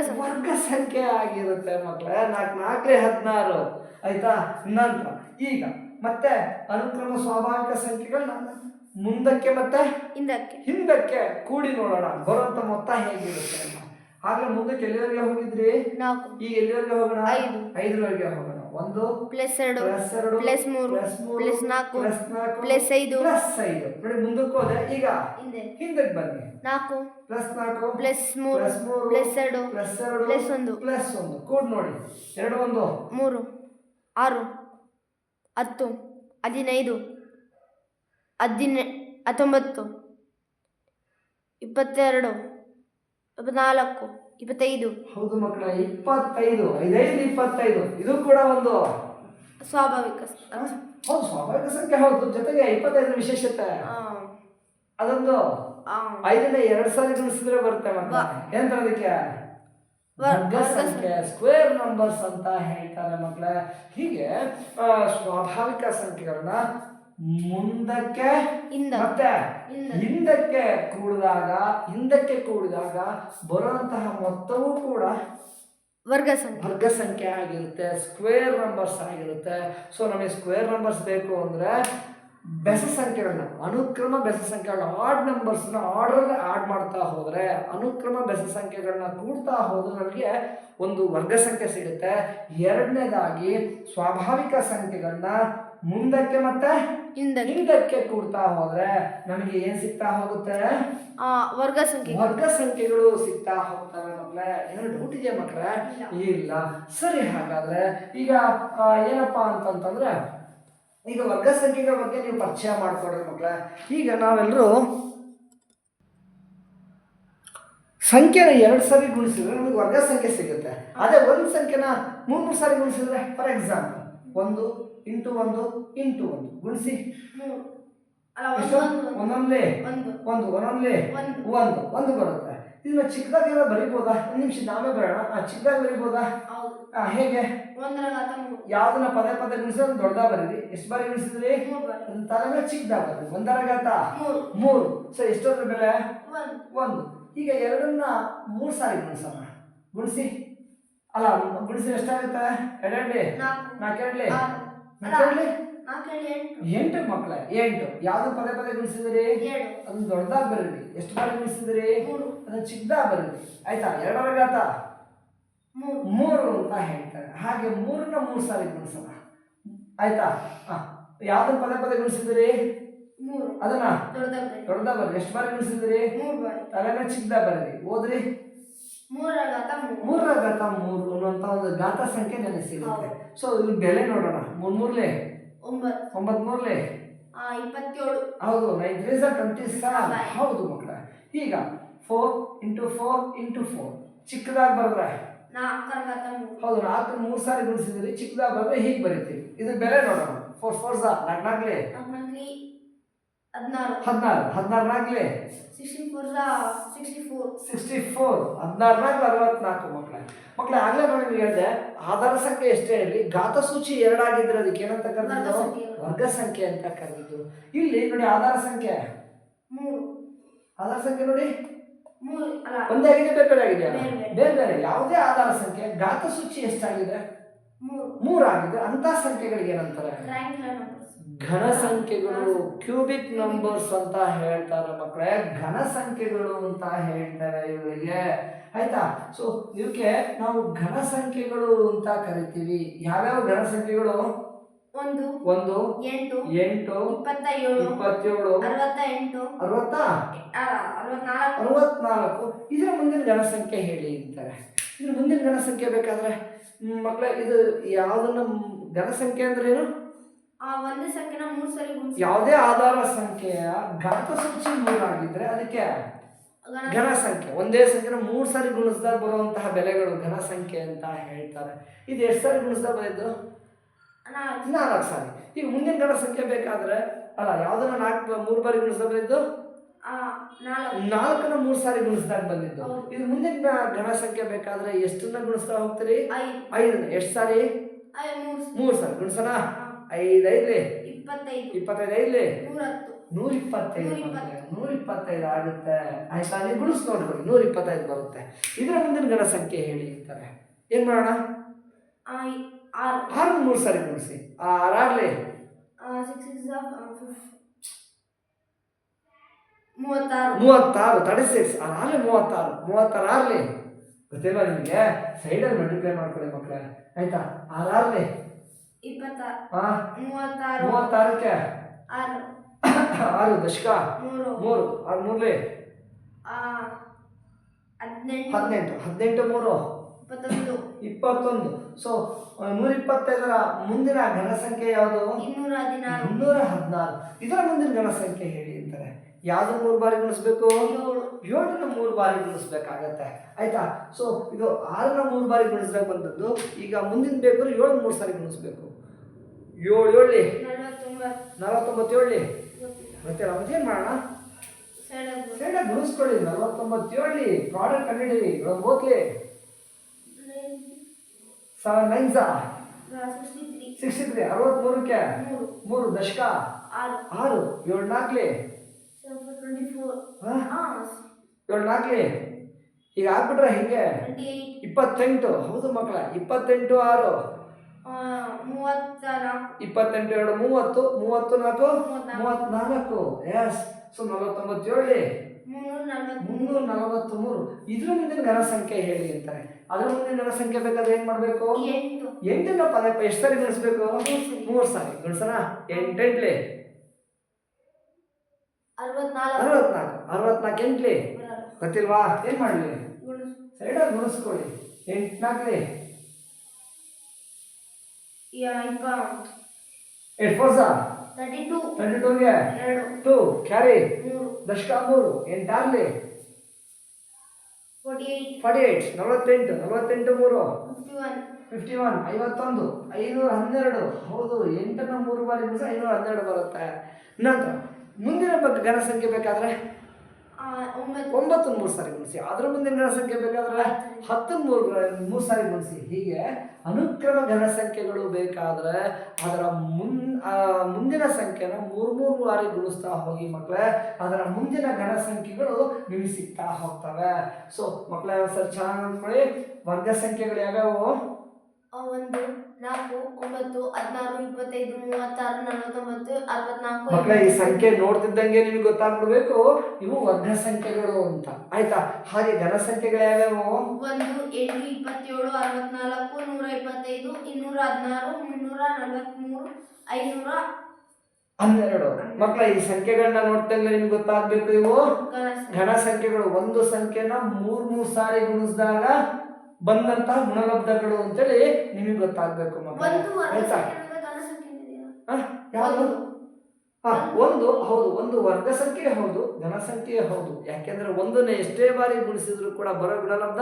ಸಂಖ್ಯೆ ಆಗಿರುತ್ತೆ ಮಕ್ಕಳೇ. 4 4 16. ಆಯ್ತಾ? ನಂತರ ಈಗ ಮತ್ತೆ ಅನುಕ್ರಮ ಸ್ವಾಭಾವಿಕ ಸಂಖ್ಯೆಗಳನ್ನ ಮುಂದಕ್ಕೆ ಮತ್ತೆ ಹಿಂದಕ್ಕೆ ಕೂಡಿ ನೋಡೋಣ, ಬರುವಂತ ಮೊತ್ತ ಹೇಗಿರುತ್ತೆ ಅಂತ. ಆಗ್ಲೇ ಮುಂದಕ್ಕೆ ಎಲ್ಲಿವರೆಗೆ ಹೋಗಿದ್ರಿ? 4. ಈಗ ಎಲ್ಲಿವರೆಗೆ ಹೋಗೋಣ? 5ರವರೆಗೆ ಹೋಗೋಣ. 1 ಪ್ಲಸ್ 2 ಪ್ಲಸ್ 3 ಪ್ಲಸ್ 4 ಪ್ಲಸ್ 5 ನೋಡಿ, ಮುಂದಕ್ಕೆ ಹೋದೆ. ಈಗ ಹಿಂದಕ್ಕೆ ಬನ್ನಿ. 4 ಪ್ಲಸ್ 4 ಪ್ಲಸ್ 3 ಪ್ಲಸ್ 2 ಪ್ಲಸ್ 1 ಕೂಡಿ ನೋಡಿ. 2 1 3 6 10 15 19 22 24 25. ಹೌದು ಮಕ್ಕಳ, 25 25. ಇದು ಕೂಡ ಒಂದು ಸ್ವಾಭಾವಿಕ. ಹೌದು, ಸ್ವಾಭಾವಿಕ ಸಂಖ್ಯೆ. ಹೌದು, ಜೊತೆಗೆ 25 ವಿಶೇಷತೆ. ಅದೊಂದು 5ನ್ನ 2 ಸಾರಿ ಗುಣಿಸಿದ್ರೆ ಬರುತ್ತೆ ಮಕ್ಕಳ. ಎಂತ ಅದಕ್ಕೆ ವರ್ಗ ಸಂಖ್ಯೆ, ಸ್ಕ್ವೇರ್ ನಂಬರ್ಸ್ ಅಂತ ಹೇಳ್ತಾರೆ ಮಕ್ಕಳ. ಹೀಗೆ ಸ್ವಾಭಾವಿಕ ಸಂಖ್ಯೆಗಳನ್ನ ಮುಂದಕ್ಕೆ ಮತ್ತೆ ಹಿಂದಕ್ಕೆ ಕೂಡಿದಾಗ ಬರುವಂತಹ ಮೊತ್ತವೂ ಕೂಡ ವರ್ಗ ಸಂಖ್ಯೆ ಆಗಿರುತ್ತೆ, ಸ್ಕ್ವೇರ್ ನಂಬರ್ಸ್ ಆಗಿರುತ್ತೆ. ಸೊ ನಮಗೆ ಸ್ಕ್ವೇರ್ ನಂಬರ್ಸ್ ಬೇಕು ಅಂದರೆ ಬೆಸ ಸಂಖ್ಯೆಗಳನ್ನ, ಅನುಕ್ರಮ ಬೆಸ ಸಂಖ್ಯೆಗಳನ್ನ, ಆಡ್ ನಂಬರ್ಸ್ನ ಆರ್ಡರ್ ಆಡ್ ಮಾಡ್ತಾ ಹೋದರೆ, ಅನುಕ್ರಮ ಬೆಸ ಸಂಖ್ಯೆಗಳನ್ನ ಕೂಡ್ತಾ ಹೋದ್ರೆ ನಮಗೆ ಒಂದು ವರ್ಗ ಸಂಖ್ಯೆ ಸಿಗುತ್ತೆ. ಎರಡನೇದಾಗಿ ಸ್ವಾಭಾವಿಕ ಸಂಖ್ಯೆಗಳನ್ನ ಮುಂದಕ್ಕೆ ಮತ್ತೆ ಹಿಂದಕ್ಕೆ ಕೂಡ್ತಾ ಹೋದ್ರೆ ನಮಗೆ ಏನ್ ಸಿಗ್ತಾ ಹೋಗುತ್ತೆ? ವರ್ಗ ಸಂಖ್ಯೆಗಳು ಸಿಗ್ತಾ ಹೋಗ್ತವೆ ಮಕ್ಕಳೇ. ಏನೋ ಡೌಟ್ ಇದೆಯಾ ಮಕ್ಕಳೇ? ಇಲ್ಲ. ಸರಿ, ಹಾಗಾದ್ರೆ ಈಗ ಏನಪ್ಪಾ ಅಂತಂತಂದ್ರೆ ಈಗ ವರ್ಗ ಸಂಖ್ಯೆಗಳ ಬಗ್ಗೆ ನೀವು ಪರಿಚಯ ಮಾಡ್ಕೊಡ್ರಿ ಮಕ್ಕಳೇ. ಈಗ ನಾವೆಲ್ಲರೂ ಸಂಖ್ಯೆನ 2 ಸಾರಿ ಗುಣಿಸಿದ್ರೆ ನಮಗೆ ವರ್ಗ ಸಂಖ್ಯೆ ಸಿಗುತ್ತೆ. ಅದೇ ಒಂದು ಸಂಖ್ಯೆನ 3 ಸಾರಿ ಗುಣಿಸಿದ್ರೆ, ಫಾರ್ ಎಕ್ಸಾಂಪಲ್ 1 × 1 × 1 ಗುಣಿಸಿ, ಒಂದೊಂದೇ ಒಂದು ಬರುತ್ತೆ. ಇದನ್ನ ಚಿಕ್ಕದಾಗೆಲ್ಲ ಬರೀಬೋದಾ? ಒಂದು ನಿಮಿಷ ನಾವೇ ಬರೋಣ. ಚಿಕ್ಕದಾಗಿ ಬರೀಬೋದಾ? ಹೇಗೆ? ಯಾವ್ದನ್ನ ಪದೇ ಪದೇ ಗುಣಿಸಿದ್ರೆ ಒಂದು ದೊಡ್ಡದಾಗ ಬರೀರಿ. ಎಷ್ಟು ಬಾರಿ ಗುಣಿಸಿದ್ರಿ? ತಲೆ ಚಿಕ್ಕದಾಗ ಬರೀರಿ. 1/3 ಸೊ ಎಷ್ಟೋದ್ರ ಬೆಲೆ? 1. ಈಗ 2ನ್ನ 3 ಸಾರಿ ಗುಣಿಸೋಣ. ಗುಣಿಸಿ, ಅಲ್ಲ ಗುಣಿಸಿದ್ರೆ ಎಷ್ಟಾಗುತ್ತೆ? 2 4 8 ಮಕ್ಕಳೇ. 8 ಯಾವ್ದು ಪದೇ ಪದೇ ಗುಣಿಸಿದ್ರಿ? ಅದನ್ನ ದೊಡ್ಡದಾಗ ಬರೀರಿ. ಎಷ್ಟು ಬಾರಿ ಗುಣಿಸಿದ್ರಿ? ಅದನ್ನ ಚಿಕ್ಕದಾಗ ಬರೀರಿ. ಆಯ್ತಾ? 2/3 ಅಂತ ಹೇಳ್ತಾರೆ. ಹಾಗೆ 3ನ್ನ 3 ಸಾರಿ ಗುಣಿಸೋಣ. ಆಯ್ತಾ? ಯಾವ್ದನ್ನ ಪದೇ ಪದೇ ಗುಣಿಸಿದ್ರಿ? ಅದನ್ನ ದೊಡ್ಡದಾಗ ಬರೀರಿ. ಎಷ್ಟು ಬಾರಿ ಗುಣಿಸಿದ್ರಿ? ತಲೆನ ಚಿಕ್ಕದಾಗ ಬರೀರಿ. ಓದ್ರಿ. 3/3 ಅನ್ನುವಂಥ ಒಂದು ಘಾತ ಸಂಖ್ಯೆ ನನಗೆ ಸಿಗುತ್ತೆ. ಸೊ ಇಲ್ಲಿ ಬೆಲೆ ನೋಡೋಣ. 3 9 ಹೌದು. 9 3 27. ಹೌದು ಮಕ್ಕಳೇ. ಈಗ 4 × 4 × 4 ಚಿಕ್ಕದಾಗಿ ಬರೆದ್ರೆ ಹೌದು. 4 3 ಸಾರಿ ಗುಣಿಸಿದ್ರಿ. ಚಿಕ್ಕದಾಗಿ ಬರೆದ್ರೆ ಹೀಗೆ ಬರೀತೀವಿ. ಇದ್ರ ಬೆಲೆ ನೋಡೋಣ. 4 4 4 16 16 4 64 16 64 ಮಕ್ಕಳೇ. ಆಗಲೇ ನಾನು ನಿಮ್ಗೆ ಹೇಳಿದೆ, ಆಧಾರ ಸಂಖ್ಯೆ ಎಷ್ಟೇ ಇರಲಿ ಘಾತ ಸೂಚಿ 2 ಆಗಿದ್ರೆ ಅದಕ್ಕೆ ಏನಂತ ಕರೆದಿದ್ದು? ವರ್ಗ ಸಂಖ್ಯೆ ಅಂತ ಕರೆದಿದ್ದು. ಇಲ್ಲಿ ನೋಡಿ ಆಧಾರ ಸಂಖ್ಯೆ 3 ನೋಡಿ ಒಂದೇ ಆಗಿದೆ, ಬೇರೆ ಬೇರೆ ಆಗಿದೆ. ಬೇರೆ ಬೇರೆ ಯಾವುದೇ ಆಧಾರ ಸಂಖ್ಯೆ ಘಾತ ಸೂಚಿ ಎಷ್ಟಾಗಿದೆ? 3 ಆಗಿದೆ. ಅಂತ ಸಂಖ್ಯೆಗಳಿಗೆ ಏನಂತಾರೆ? ಘನ ಸಂಖ್ಯೆಗಳು, ಕ್ಯೂಬಿಕ್ ನಂಬರ್ಸ್ ಅಂತ ಹೇಳ್ತಾರೆ ಮಕ್ಕಳೇ. ಘನ ಸಂಖ್ಯೆಗಳು ಅಂತ ಹೇಳ್ತಾರೆ ಇವರಿಗೆ. ಆಯ್ತಾ? ಸೊ ಇವಕ್ಕೆ ನಾವು ಘನ ಸಂಖ್ಯೆಗಳು ಅಂತ ಕರಿತೀವಿ. ಯಾವ್ಯಾವ ಘನ ಸಂಖ್ಯೆಗಳು? 1 8 27 64 ಇದರ ಮುಂದಿನ ಘನ ಸಂಖ್ಯೆ ಹೇಳಿ ಅಂತಾರೆ. ಇದ್ರ ಮುಂದಿನ ಘನ ಸಂಖ್ಯೆ ಬೇಕಾದ್ರೆ ಮಕ್ಕಳೇ ಇದು ಯಾವ್ದನ್ನ ಘನ ಸಂಖ್ಯೆ ಅಂದ್ರೆ ಏನು? ಒಂದೇ ಸಂಖ್ಯೆನ 3 ಸಾರಿ ಗುಣಿಸಿ. ಯಾವುದೇ ಆಧಾರ ಸಂಖ್ಯೆಯ ಘಾತ ಸೂಚಿ 3 ಆಗಿದ್ರೆ ಅದಕ್ಕೆ ಘನ ಸಂಖ್ಯೆ. ಒಂದೇ ಸಂಖ್ಯೆನ 3 ಸಾರಿ ಗುಣಿಸಿದಾಗ ಬರುವಂತಹ ಬೆಲೆಗಳು ಘನ ಸಂಖ್ಯೆ ಅಂತ ಹೇಳ್ತಾರೆ. ಇದು ಎಷ್ಟು ಸಾರಿ ಗುಣಿಸಿದಾಗ ಬಂದಿದ್ದು? 4 ಸಾರಿ. ಈಗ ಮುಂದಿನ ಘನ ಸಂಖ್ಯೆ ಬೇಕಾದ್ರೆ ಅಲ್ಲ ಯಾವ್ದನ್ನ 3 ಬಾರಿ ಗುಣಿಸಿದಾಗ ಬಂದಿದ್ದು? 4ನ್ನ 3 ಸಾರಿ ಗುಣಿಸಿದಾಗ ಬಂದಿದ್ದು. ಇದು ಮುಂದಿನ ಘನ ಸಂಖ್ಯೆ ಬೇಕಾದ್ರೆ ಎಷ್ಟನ್ನ ಗುಣಿಸ್ತಾ ಹೋಗ್ತೀರಿ? 5ನ್ನ ಎಷ್ಟು ಸಾರಿ? 3 ಸಾರಿ ಗುಣಿಸೋಣ. 5 5 25 125 ಆಗುತ್ತೆ. ಆಯ್ತಾ? ನೀವು ಗುಣಿಸ್ ನೋಡ್ಕೊಳ್ಳಿ. 125 ಬರುತ್ತೆ. ಇದರ ಮುಂದಿನ ಘನ ಸಂಖ್ಯೆ ಹೇಳಿ ಅಂತಾರೆ. ಏನ್ ಮಾಡೋಣ? 6 3 ಸಾರಿ ಗುಣಿಸಿ. 6 6 36 36 36 ಗೊತ್ತಿಲ್ಲ ನಿಮಗೆ? ಸೈಡಲ್ಲಿ ಮಲ್ಟಿಪ್ಲೈ ಮಾಡ್ಕೊಳ್ಳಿ ಮಕ್ಕಳೇ. ಆಯ್ತಾ? 6 6 36ಕ್ಕೆ 6 ದಶಕ 3 6 3 18 18 3 21. ಸೊ 125ರ ಮುಂದಿನ ಘನ ಸಂಖ್ಯೆ ಯಾವುದು? 216. ಇದರ ಮುಂದಿನ ಘನ ಸಂಖ್ಯೆ ಹೇಳಿ ಅಂತಾರೆ. ಯಾವ್ದು 3 ಬಾರಿ ಗುಣಿಸ್ಬೇಕು? 7ನ್ನ 3 ಬಾರಿ ಗುಣಿಸ್ಬೇಕಾಗತ್ತೆ. ಆಯ್ತಾ? ಸೊ ಇದು 6ನ್ನ 3 ಬಾರಿ ಗುಣಿಸಿದಾಗ ಬಂದದ್ದು. ಈಗ ಮುಂದಿನ ಬೇಕು 7 3 ಸಾರಿ ಗುಣಿಸ್ಬೇಕು. 7 7 49 7 ಗೊತ್ತಿಲ್ಲ. ಮತ್ತೇನು ಮಾಡೋಣ? ಸೈಡಾಗಿ ಗುಣಿಸ್ಕೊಳ್ಳಿ. 49 ಹೇಳಿ, ಪ್ರಾಡಕ್ಟ್ ಕಂಡಿದ್ದೀವಿ. ಓಕೆ 7 9 63. 63ಕ್ಕೆ 3 ದಶಕ 6 7 4 7 4 ಈಗ ಹಾಕ್ಬಿಟ್ರೆ ಹಿಂಗೆ 28. ಹೌದು ಮಕ್ಕಳ, 28 6 28 2 30 34 34. ಎಸ್. ಸೊ 47 343. ಇದ್ರ ಮುಂದಿನ ಘನ ಸಂಖ್ಯೆ ಹೇಳಿ ಅಂತಾರೆ. ಅದ್ರ ಮುಂದಿನ ಘನ ಸಂಖ್ಯೆ ಬೇಕಾದ್ರೆ ಏನ್ ಮಾಡ್ಬೇಕು? 8ನ ಪದ ಎಷ್ಟು ಸಾರಿ ಗುಣಿಸ್ಬೇಕು? 3 ಸಾರಿ ಗುಣಿಸೋಣ. 8 8 64 ಎಂಟ್ಲಿ ಗೊತ್ತಿಲ್ವಾ? ಏನ್ ಮಾಡ್ಲಿ? ಸೈಡಾಗಿ ಗುಣಿಸ್ಕೊಳ್ಳಿ. 8 4 8 4 32ಗೆ 2 ಕ್ಯಾರಿ ದಶಕ 3 8 6 48 48 3 51 512 ಹೌದು. 8ನ 3 ಬಾರಿ ಗುಣಿಸ 512 ಬರುತ್ತೆ. ನಂತರ ಮುಂದಿನ ಘನ ಸಂಖ್ಯೆ ಬೇಕಾದ್ರೆ 9 3 ಸಾರಿ ಗುಣಿಸಿ. ಅದ್ರ ಮುಂದಿನ ಘನ ಸಂಖ್ಯೆ ಬೇಕಾದ್ರೆ 10 3 ಸಾರಿ ಗುಣಿಸಿ. ಹೀಗೆ ಅನುಕ್ರಮ ಘನ ಸಂಖ್ಯೆಗಳು ಬೇಕಾದ್ರೆ ಅದರ ಮುಂದಿನ ಸಂಖ್ಯೆನ 3 ಬಾರಿ ಗುಣಿಸ್ತಾ ಹೋಗಿ ಮಕ್ಕಳೇ. ಅದರ ಮುಂದಿನ ಘನ ಸಂಖ್ಯೆಗಳು ನಿಮಗೆ ಸಿಗ್ತಾ ಹೋಗ್ತವೆ. ಸೊ ಮಕ್ಕಳೇ ಒಂದ್ಸರಿ ಚೆನ್ನಾಗಿ ನೋಡ್ಕೊಳ್ಳಿ. ವರ್ಗ ಸಂಖ್ಯೆಗಳು ಯಾವ್ಯಾವು? 1 4 9 16 25 36 49 64. ಮಕ್ಕಳೇ ಈ ಸಂಖ್ಯೆ ನೋಡ್ತಿದ್ದಂಗೆ ನಿಮ್ಗೆ ಗೊತ್ತಾಗ್ಬಿಡ್ಬೇಕು ಇವು ವರ್ಗ ಸಂಖ್ಯೆಗಳು ಅಂತ. ಆಯ್ತಾ? ಹಾಗೆ ಘನ ಸಂಖ್ಯೆಗಳು ಯಾವ್ಯಾವು? 1 8 27 64 125 216 343 512. ಮಕ್ಕಳ ಈ ಸಂಖ್ಯೆಗಳನ್ನ ನೋಡ್ತಂಗೆ ನಿಮ್ಗೆ ಗೊತ್ತಾಗ್ಬೇಕು ಇವು ಘನ ಸಂಖ್ಯೆಗಳು. ಒಂದು ಸಂಖ್ಯೆನ 3 ಸಾರಿ ಗುಣಿಸಿದಾಗ ಬಂದಂತಹ ಗುಣಲಬ್ಧಗಳು ಅಂತೇಳಿ ನಿಮಗೆ ಗೊತ್ತಾಗ್ಬೇಕು ಮಕ್ಕಳ. ಆಯ್ತಾ? ಯಾವುದು? ಒಂದು ಹೌದು, ಒಂದು ವರ್ಗ ಸಂಖ್ಯೆ ಹೌದು, ಘನ ಸಂಖ್ಯೆ ಹೌದು. ಯಾಕೆಂದ್ರೆ ಒಂದನ್ನೇ ಎಷ್ಟೇ ಬಾರಿ ಗುಣಿಸಿದ್ರು ಕೂಡ ಬರೋ ಗುಣಲಬ್ಧ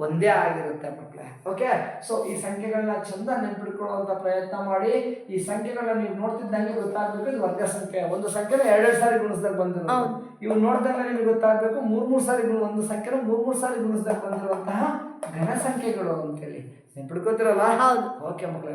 ಒಂದೇ ಆಗಿರುತ್ತೆ ಮಕ್ಕಳೇ. ಓಕೆ. ಸೊ ಈ ಸಂಖ್ಯೆಗಳನ್ನ ಚಂದ ನೆನ್ಪಿಟ್ಕೊಳ್ಳುವಂತ ಪ್ರಯತ್ನ ಮಾಡಿ. ಈ ಸಂಖ್ಯೆಗಳನ್ನ ನೀವು ನೋಡ್ತಿದ್ದಂಗೆ ಗೊತ್ತಾಗ್ಬೇಕು ಇದು ವರ್ಗ ಸಂಖ್ಯೆ. ಒಂದು ಸಂಖ್ಯೆನ 2 ಸಾರಿ ಗುಣಿಸಿದಾಗ ಬಂದಿರೋ ಇವು ನೋಡಿದಾಗ ನಿಮ್ಗೆ ಗೊತ್ತಾಗ್ಬೇಕು 3 ಸಾರಿ ಒಂದು ಸಂಖ್ಯೆನ 3 ಸಾರಿ ಗುಣಿಸಿದಾಗ ಬಂದಿರುವಂತಹ ಘನ ಸಂಖ್ಯೆಗಳು ಅಂತೇಳಿ ನೆನ್ಪಿಟ್ಕೋತಿರಲ್ಲ? ಓಕೆ ಮಕ್ಕಳೇ.